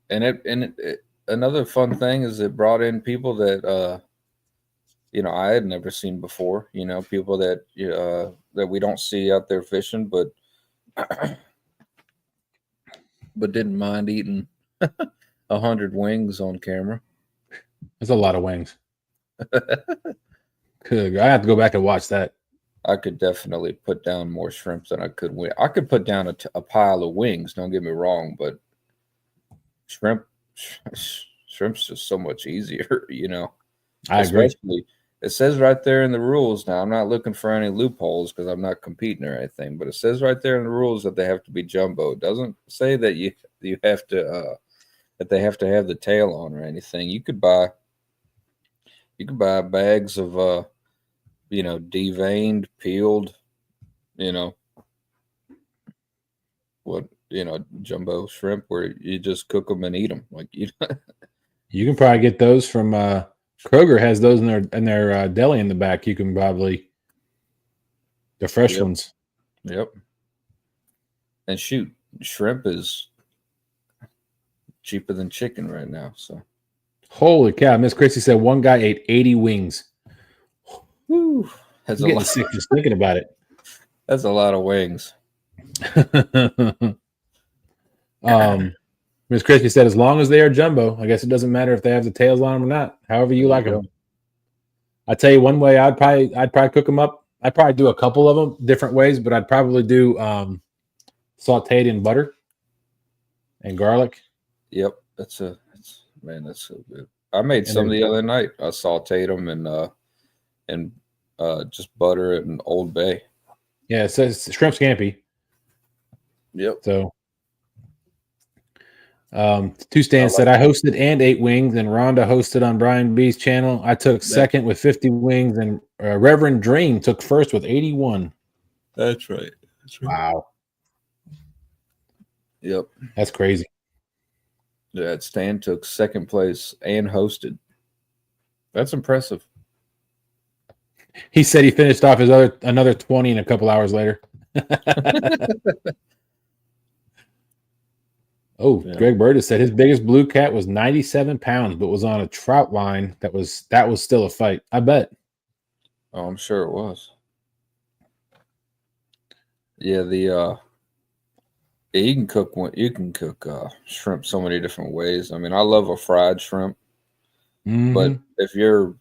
And another fun thing is it brought in people that I had never seen before. People that that we don't see out there fishing, but didn't mind eating 100 wings on camera. That's a lot of wings. I have to go back and watch that. I could definitely put down more shrimp than I could wing. I could put down a pile of wings. Don't get me wrong, but shrimp's just so much easier. I agree. It says right there in the rules. Now I'm not looking for any loopholes because I'm not competing or anything, but it says right there in the rules that they have to be jumbo. It doesn't say that you have to that they have to have the tail on or anything. You could buy bags of deveined, peeled, jumbo shrimp where you just cook them and eat them. You can probably get those from Kroger has those in their deli in the back. You can probably the fresh ones. Yep. And shoot, shrimp is cheaper than chicken right now. So holy cow! Miss Chrissy said one guy ate 80 wings. Whew, that's I'm getting sick just thinking about it. That's a lot of wings. Miss Christie said, as long as they are jumbo, I guess it doesn't matter if they have the tails on them or not. However you like them. I tell you one way I'd probably cook them up. I'd probably do a couple of them different ways, but I'd probably do sauteed in butter and garlic. Yep, that's so good. I made some the other night. I sauteed them and just butter it and Old Bay. Yeah, it says shrimp scampi. Yep. So, Two Stan said, I hosted and ate wings, and Rhonda hosted on Brian B's channel. I took second with 50 wings, and Reverend Dream took first with 81. That's right. Wow. Yep. That's crazy. Yeah, Stan took second place and hosted. That's impressive. He said he finished off another 20 in a couple hours later. Greg Burgess said his biggest blue cat was 97 pounds, but was on a trout line that was still a fight. I bet. Oh, I'm sure it was. Yeah, you can cook shrimp so many different ways. I mean, I love a fried shrimp, but if you're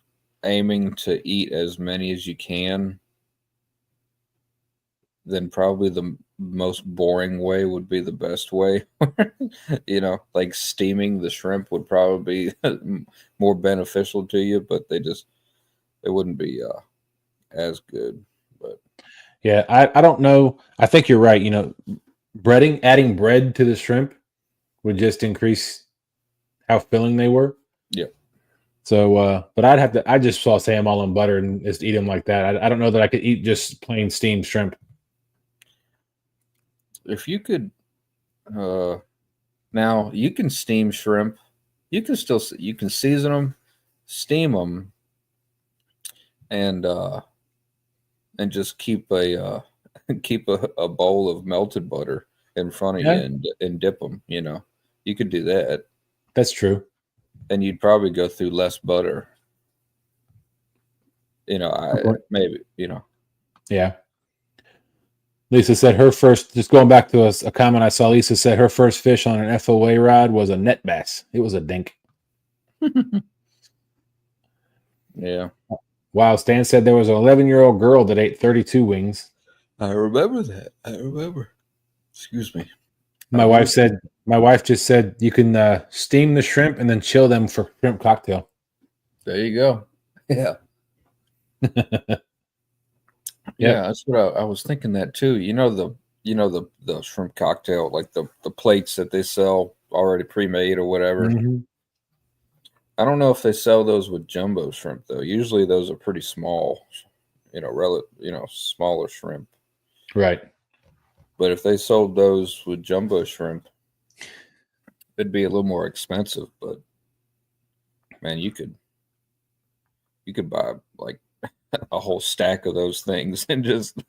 aiming to eat as many as you can, then probably the most boring way would be the best way. Like steaming the shrimp would probably be more beneficial to you, but it wouldn't be as good. But yeah, I don't know. I think you're right. Adding bread to the shrimp would just increase how filling they were. Yeah. So, but I just saute them all in butter and just eat them like that. I don't know that I could eat just plain steamed shrimp. If you could, now you can steam shrimp. You can season them, steam them, and just keep a bowl of melted butter in front of you and dip them. You could do that. That's true. And you'd probably go through less butter. Maybe. Yeah. Lisa said her first, just going back to a comment I saw, Lisa said her first fish on an F.O.A rod was a net bass. It was a dink. Yeah. Wow. Stan said there was an 11-year-old girl that ate 32 wings. I remember that. Excuse me. My wife just said you can steam the shrimp and then chill them for shrimp cocktail. There you go. Yeah. Yeah, that's what I was thinking that too. The shrimp cocktail, like the plates that they sell already pre-made or whatever. Mm-hmm. I don't know if they sell those with jumbo shrimp though. Usually those are pretty small, smaller shrimp. Right. But if they sold those with jumbo shrimp, it'd be a little more expensive. But man, you could buy like a whole stack of those things and just,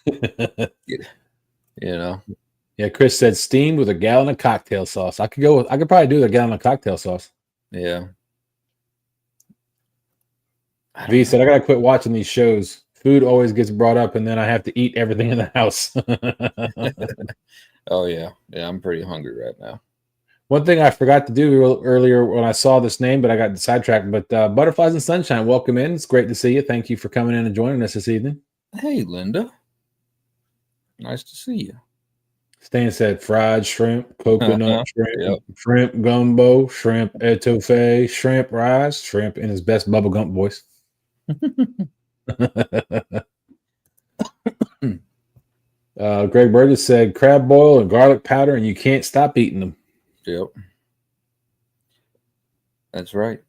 you know. Yeah, Chris said steamed with a gallon of cocktail sauce. I could probably do a gallon of cocktail sauce. Yeah. V said, I gotta quit watching these shows. Food always gets brought up, and then I have to eat everything in the house. Oh yeah, yeah. I'm pretty hungry right now. One thing I forgot to do earlier when I saw this name, but I got sidetracked. But Butterflies and Sunshine, welcome in. It's great to see you. Thank you for coming in and joining us this evening. Hey, Linda. Nice to see you. Stan said fried shrimp, coconut shrimp, Yep. shrimp gumbo, shrimp etouffee, shrimp rice, shrimp in his best Bubba Gump voice. Greg Burgess said crab boil and garlic powder, and you can't stop eating them. Yep. That's right.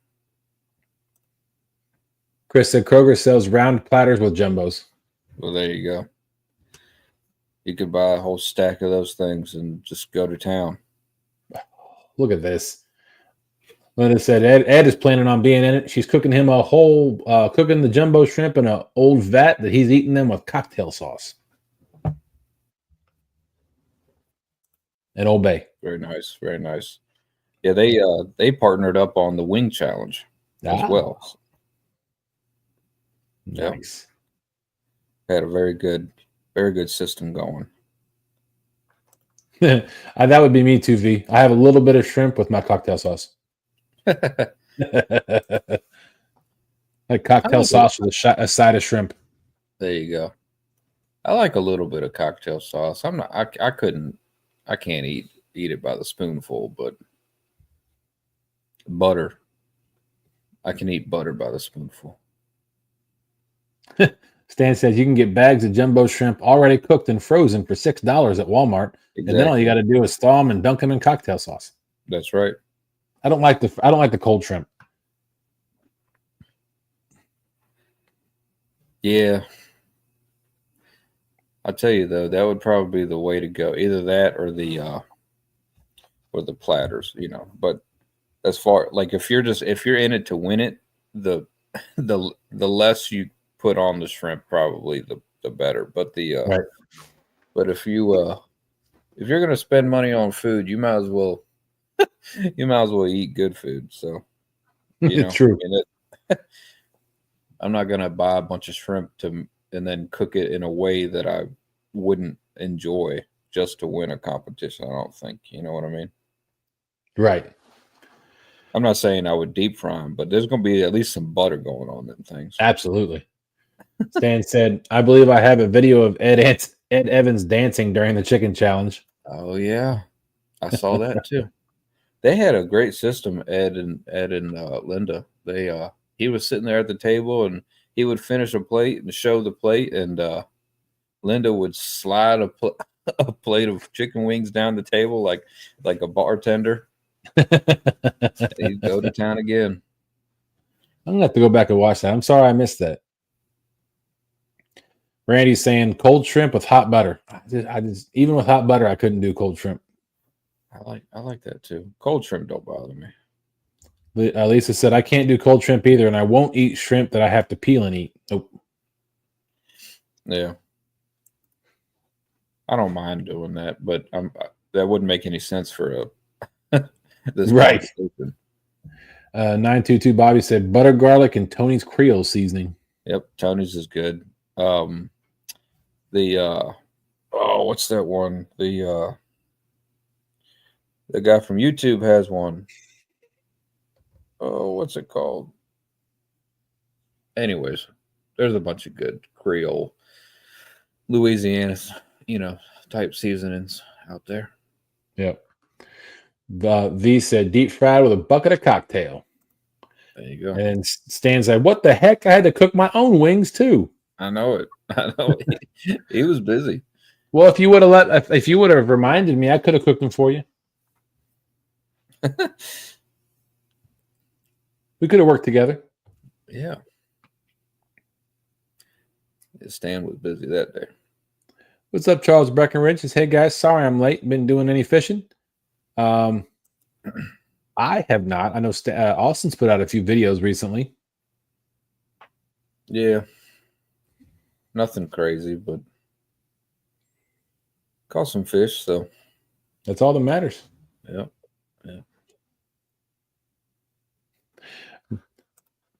Chris said Kroger sells round platters with jumbos. Well, there you go. You could buy a whole stack of those things and just go to town. Look at this. Linda said Ed is planning on being in it. She's cooking him a whole, cooking the jumbo shrimp in an old vat that he's eating them with cocktail sauce. And Old Bay. Very nice. Very nice. Yeah, they partnered up on the wing challenge as well. Nice. Had a very good system going. That would be me too, V. I have a little bit of shrimp with my cocktail sauce. Like cocktail sauce with a side of shrimp. There you go. I like a little bit of cocktail sauce. I can't eat it by the spoonful, but butter. I can eat butter by the spoonful. Stan says you can get bags of jumbo shrimp already cooked and frozen for $6 at Walmart, and then all you got to do is thaw them and dunk them in cocktail sauce. That's right. I don't like the cold shrimp. Yeah. I'll tell you though, that would probably be the way to go. Either that or the platters, you know. But as far like if you're in it to win it, the less you put on the shrimp, probably the better. But right. But if you're gonna spend money on food, you might as well eat good food. So you know, true. I'm not gonna buy a bunch of shrimp and then cook it in a way that I wouldn't enjoy just to win a competition. I don't think, you know what I mean? Right. I'm not saying I would deep fry them, but there's going to be at least some butter going on them things. Absolutely. Stan said, I believe I have a video of Ed Evans dancing during the chicken challenge. Oh yeah. I saw that too. They had a great system, Ed and Linda. He was sitting there at the table and he would finish a plate and show the plate, and Linda would slide a plate of chicken wings down the table like a bartender. He'd go to town again. I'm gonna have to go back and watch that. I'm sorry I missed that. Randy's saying cold shrimp with hot butter. I just even with hot butter, I couldn't do cold shrimp. I like that too. Cold shrimp don't bother me. Lisa said, I can't do cold shrimp either, and I won't eat shrimp that I have to peel and eat. Nope. Yeah. I don't mind doing that, but that wouldn't make any sense for this right. 922 Bobby said butter garlic and Tony's Creole seasoning. Yep, Tony's is good. What's that one? The guy from YouTube has one. Oh, what's it called? Anyways, there's a bunch of good Creole, Louisiana, type seasonings out there. Yep. V said deep fried with a bucket of cocktail. There you go. And Stan said, what the heck? I had to cook my own wings too. I know it. He was busy. Well, if you would have reminded me, I could have cooked them for you. We could have worked together. Yeah. Stan was busy that day. What's up, Charles Breckenridge? Says, hey guys, sorry I'm late. Been doing any fishing? I have not. I know Austin's put out a few videos recently. Yeah. Nothing crazy, but caught some fish. So that's all that matters. yeah, yeah.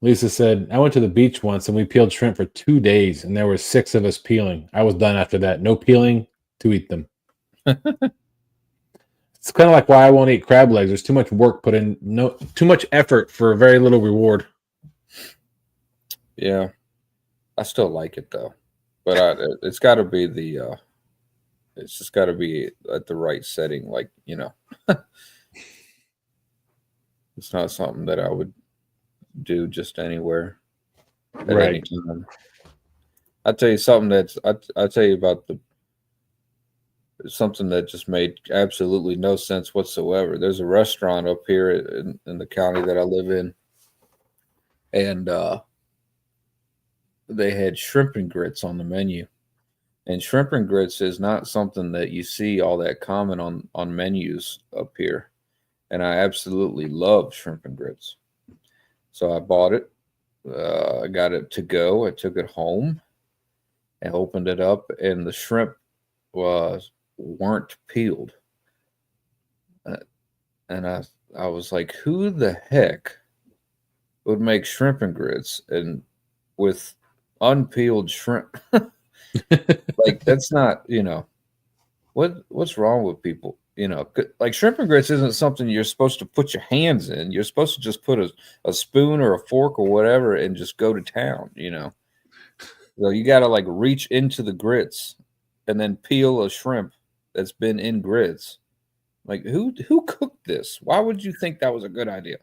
Lisa said, I went to the beach once and we peeled shrimp for 2 days and there were 6 of us peeling. I was done after that. No peeling to eat them. It's kind of like why I won't eat crab legs. There's too much work put in, too much effort for very little reward. Yeah, I still like it though, but it's got to be it's just got to be at the right setting. Like, it's not something that I would do just anywhere at any time. I'll tell you something I'll tell you about something that just made absolutely no sense whatsoever. There's a restaurant up here in the county that I live in, and they had shrimp and grits on the menu. And shrimp and grits is not something that you see all that common on menus up here. And I absolutely love shrimp and grits. So I bought it. I got it to go. I took it home and opened it up, and the shrimp weren't peeled. And I was like, who the heck would make shrimp and grits and with unpeeled shrimp? Like, that's not, what's wrong with people? Like shrimp and grits isn't something you're supposed to put your hands in. You're supposed to just put a spoon or a fork or whatever and just go to town, So you got to like reach into the grits and then peel a shrimp that's been in grits. Like, who cooked this? Why would you think that was a good idea?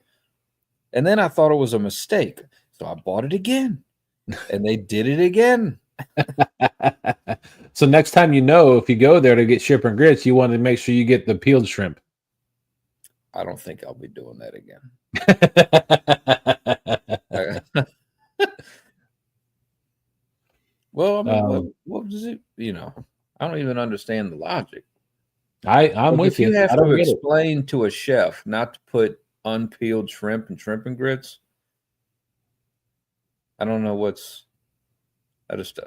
And then I thought it was a mistake. So I bought it again. And they did it again. So next time, if you go there to get shrimp and grits, you want to make sure you get the peeled shrimp. I don't think I'll be doing that again. Well, I mean, what does it? I don't even understand the logic. I'm with you. If you have to explain to a chef not to put unpeeled shrimp and grits, I don't know what's. I just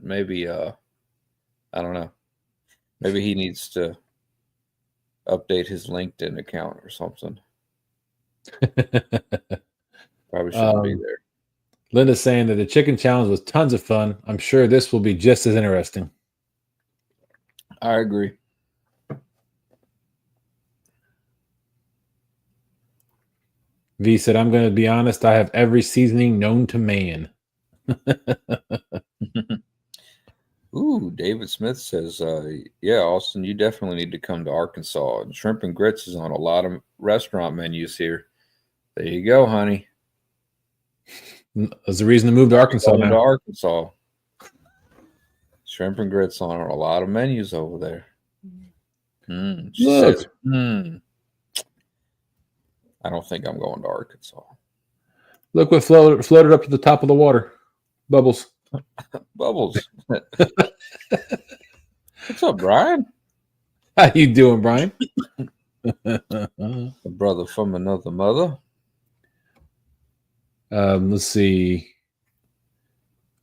maybe I don't know. Maybe he needs to update his LinkedIn account or something. Probably shouldn't be there. Linda's saying that the chicken challenge was tons of fun. I'm sure this will be just as interesting. I agree. V said, I'm going to be honest. I have every seasoning known to man. Ooh, David Smith says, yeah, Austin, you definitely need to come to Arkansas. And shrimp and grits is on a lot of restaurant menus here. There you go, honey. There's a reason to move to Arkansas now. To Arkansas. Shrimp and grits on a lot of menus over there. She says, I don't think I'm going to Arkansas. Look what floated up to the top of the water. Bubbles. Bubbles. What's up, Brian? How you doing, Brian? A brother from another mother. Let's see.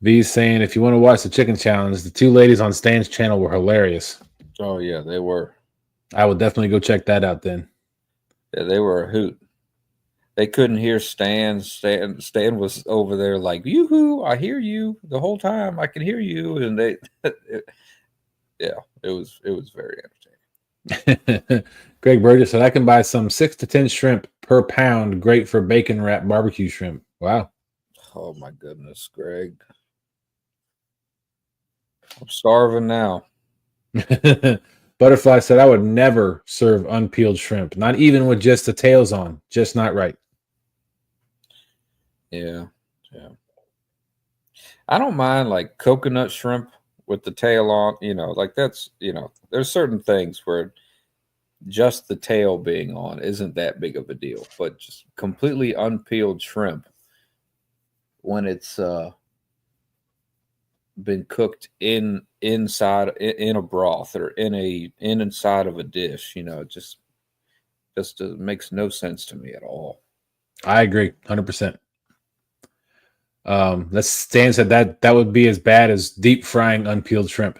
V's saying, if you want to watch the chicken challenge, the 2 ladies on Stan's channel were hilarious. Oh, yeah, they were. I will definitely go check that out then. Yeah, they were a hoot. They couldn't hear Stan. Stan was over there like, yoo-hoo, I hear you the whole time. I can hear you. And it was very entertaining. Greg Burgess said, I can buy some 6 to 10 shrimp per pound. Great for bacon wrap barbecue shrimp. Wow. Oh, my goodness, Greg. I'm starving now. Butterfly said, I would never serve unpeeled shrimp, not even with just the tails on. Just not right. Yeah. I don't mind like coconut shrimp with the tail on, like that's, there's certain things where just the tail being on isn't that big of a deal, but just completely unpeeled shrimp when it's been cooked inside in a broth or inside of a dish, it just makes no sense to me at all. I agree 100%. That Stan said that would be as bad as deep frying unpeeled shrimp.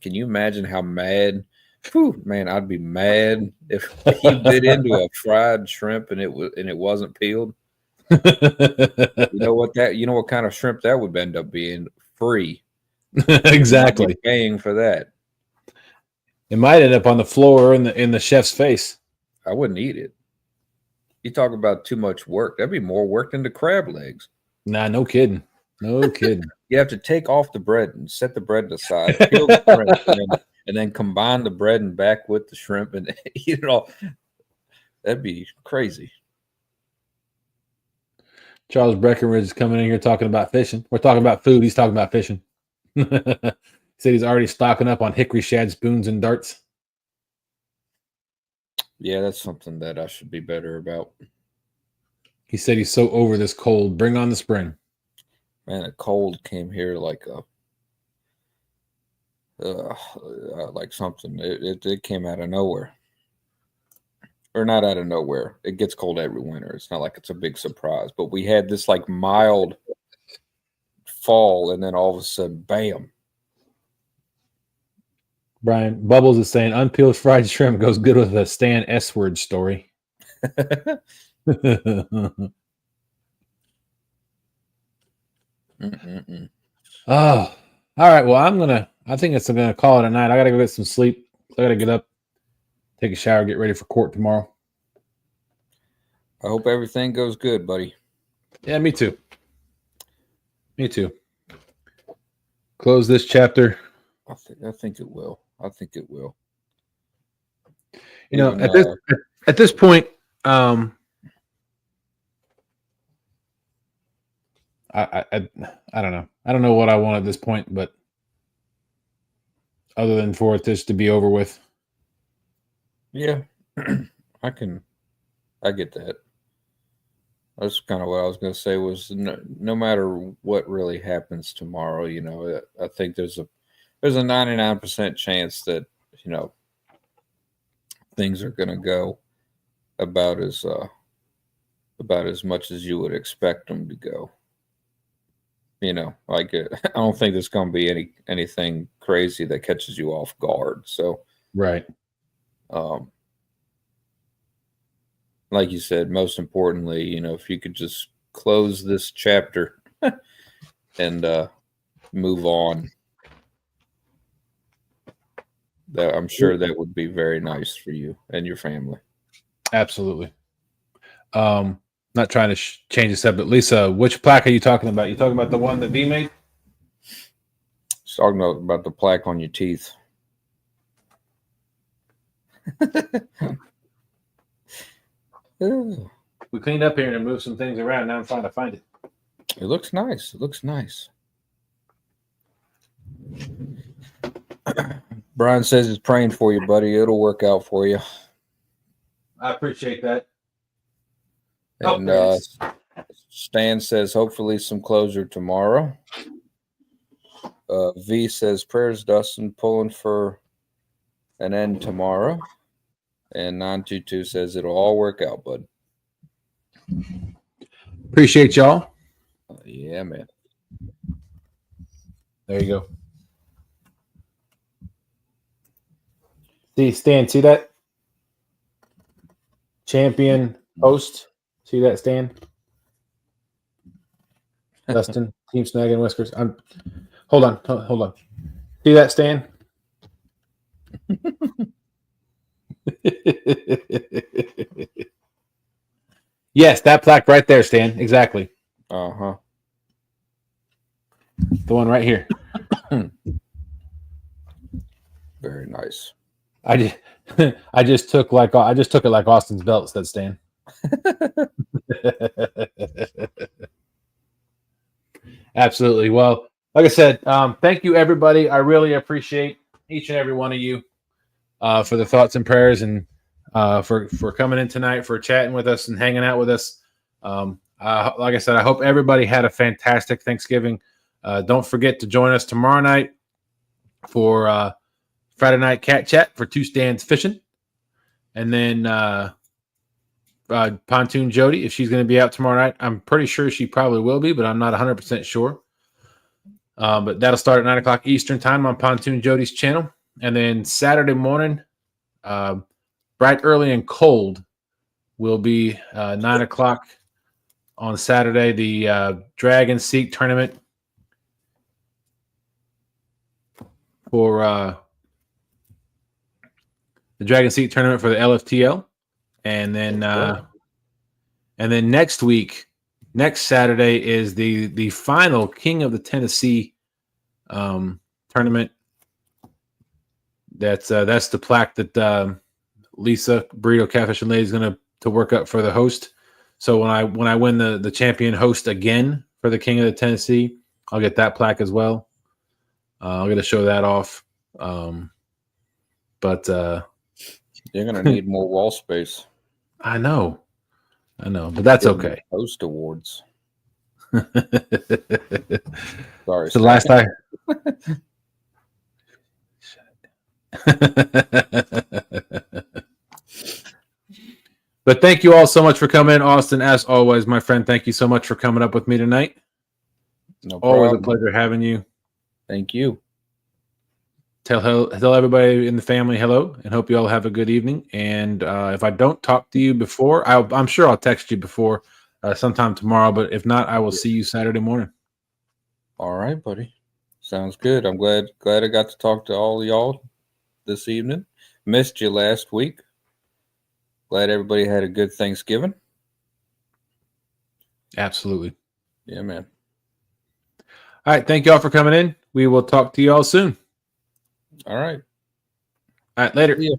Can you imagine how mad? Whew, man, I'd be mad if you bit into a fried shrimp and it wasn't peeled. You know what kind of shrimp that would end up being? Free. Exactly. You'd be paying for that. It might end up on the floor or in the chef's face. I wouldn't eat it. You talk about too much work. That'd be more work than the crab legs. Nah, no kidding. No kidding. You have to take off the bread and set the bread aside, peel the shrimp, and then combine the bread and back with the shrimp and eat it all. That'd be crazy. Charles Breckenridge is coming in here talking about fishing. We're talking about food. He's talking about fishing. He said he's already stocking up on hickory shad spoons and darts. Yeah, that's something that I should be better about. He said he's so over this cold. Bring on the spring. Man, a cold came here like something. It came out of nowhere. Or not out of nowhere. It gets cold every winter. It's not like it's a big surprise. But we had this like mild fall, and then all of a sudden, bam. Brian Bubbles is saying unpeeled fried shrimp goes good with a Stan S-word story. Oh, all right. Well, I think it's gonna call it a night. I gotta go get some sleep. I gotta get up, take a shower, get ready for court tomorrow. I hope everything goes good, buddy. Yeah, me too. Me too. Close this chapter. I think it will. I think it will. You know, at this point, I don't know. I don't know what I want at this point, but other than for it just to be over with. Yeah, I get that. That's kind of what I was going to say was no matter what really happens tomorrow, you know, I think there's a 99% chance that, you know, things are going to go about as much as you would expect them to go. You know, like I don't think there's going to be anything crazy that catches you off guard. So, right. Like you said, most importantly, you know, if you could just close this chapter and move on, that I'm sure that would be very nice for you and your family. Absolutely. Not trying to change this up, but Lisa, which plaque are you talking about? You talking about the one that V made? Just talking about the plaque on your teeth. We cleaned up here and moved some things around. Now I'm trying to find it. It looks nice. It looks nice. Brian says he's praying for you, buddy. It'll work out for you. I appreciate that. And Stan says hopefully some closure tomorrow. V says prayers, Dustin, pulling for an end tomorrow. And 922 says it'll all work out, bud. Appreciate y'all. Yeah, man. There you go. See, Stan, see that? Champion host. See that, Stan? Dustin, Team Snaggin Whiskers. Hold on. See that, Stan? Yes, that plaque right there, Stan. Exactly. Uh-huh. The one right here. Very nice. I just took it like Austin's belt, said Stan. Absolutely. Well, like I said, thank you everybody. I really appreciate each and every one of you for the thoughts and prayers and for coming in tonight, for chatting with us and hanging out with us. Like I said, I hope everybody had a fantastic Thanksgiving. Don't forget to join us tomorrow night for Friday night cat chat for 2 Stands Fishing. And then Pontoon Jodi, if she's going to be out tomorrow night. I'm pretty sure she probably will be, but I'm not 100% sure. But that'll start at 9 o'clock Eastern time on Pontoon Jodi's channel. And then Saturday morning, bright, early, and cold will be 9 o'clock on Saturday, the Dragon Seek tournament for the Dragon Seek tournament for the LFTL. And then next week, next Saturday is the final King of the Tennessee tournament. That's the plaque that Lisa Burrito Catfishing Lady is going to work up for the host. So when I win the champion host again for the King of the Tennessee, I'll get that plaque as well. I'll get to show that off. But you're going to need more wall space. I know, but that's okay. Host awards. Sorry, It's the last I. But thank you all so much for coming in, Austin. As always, my friend, thank you so much for coming up with me tonight. No problem. Always a pleasure having you. Thank you. Tell everybody in the family hello, and hope you all have a good evening. And if I don't talk to you before, I'm sure I'll text you before sometime tomorrow. But if not, I will see you Saturday morning. All right, buddy. Sounds good. I'm glad I got to talk to all of y'all this evening. Missed you last week. Glad everybody had a good Thanksgiving. Absolutely. Yeah, man. All right. Thank you all for coming in. We will talk to you all soon. All right. All right. Later. See ya.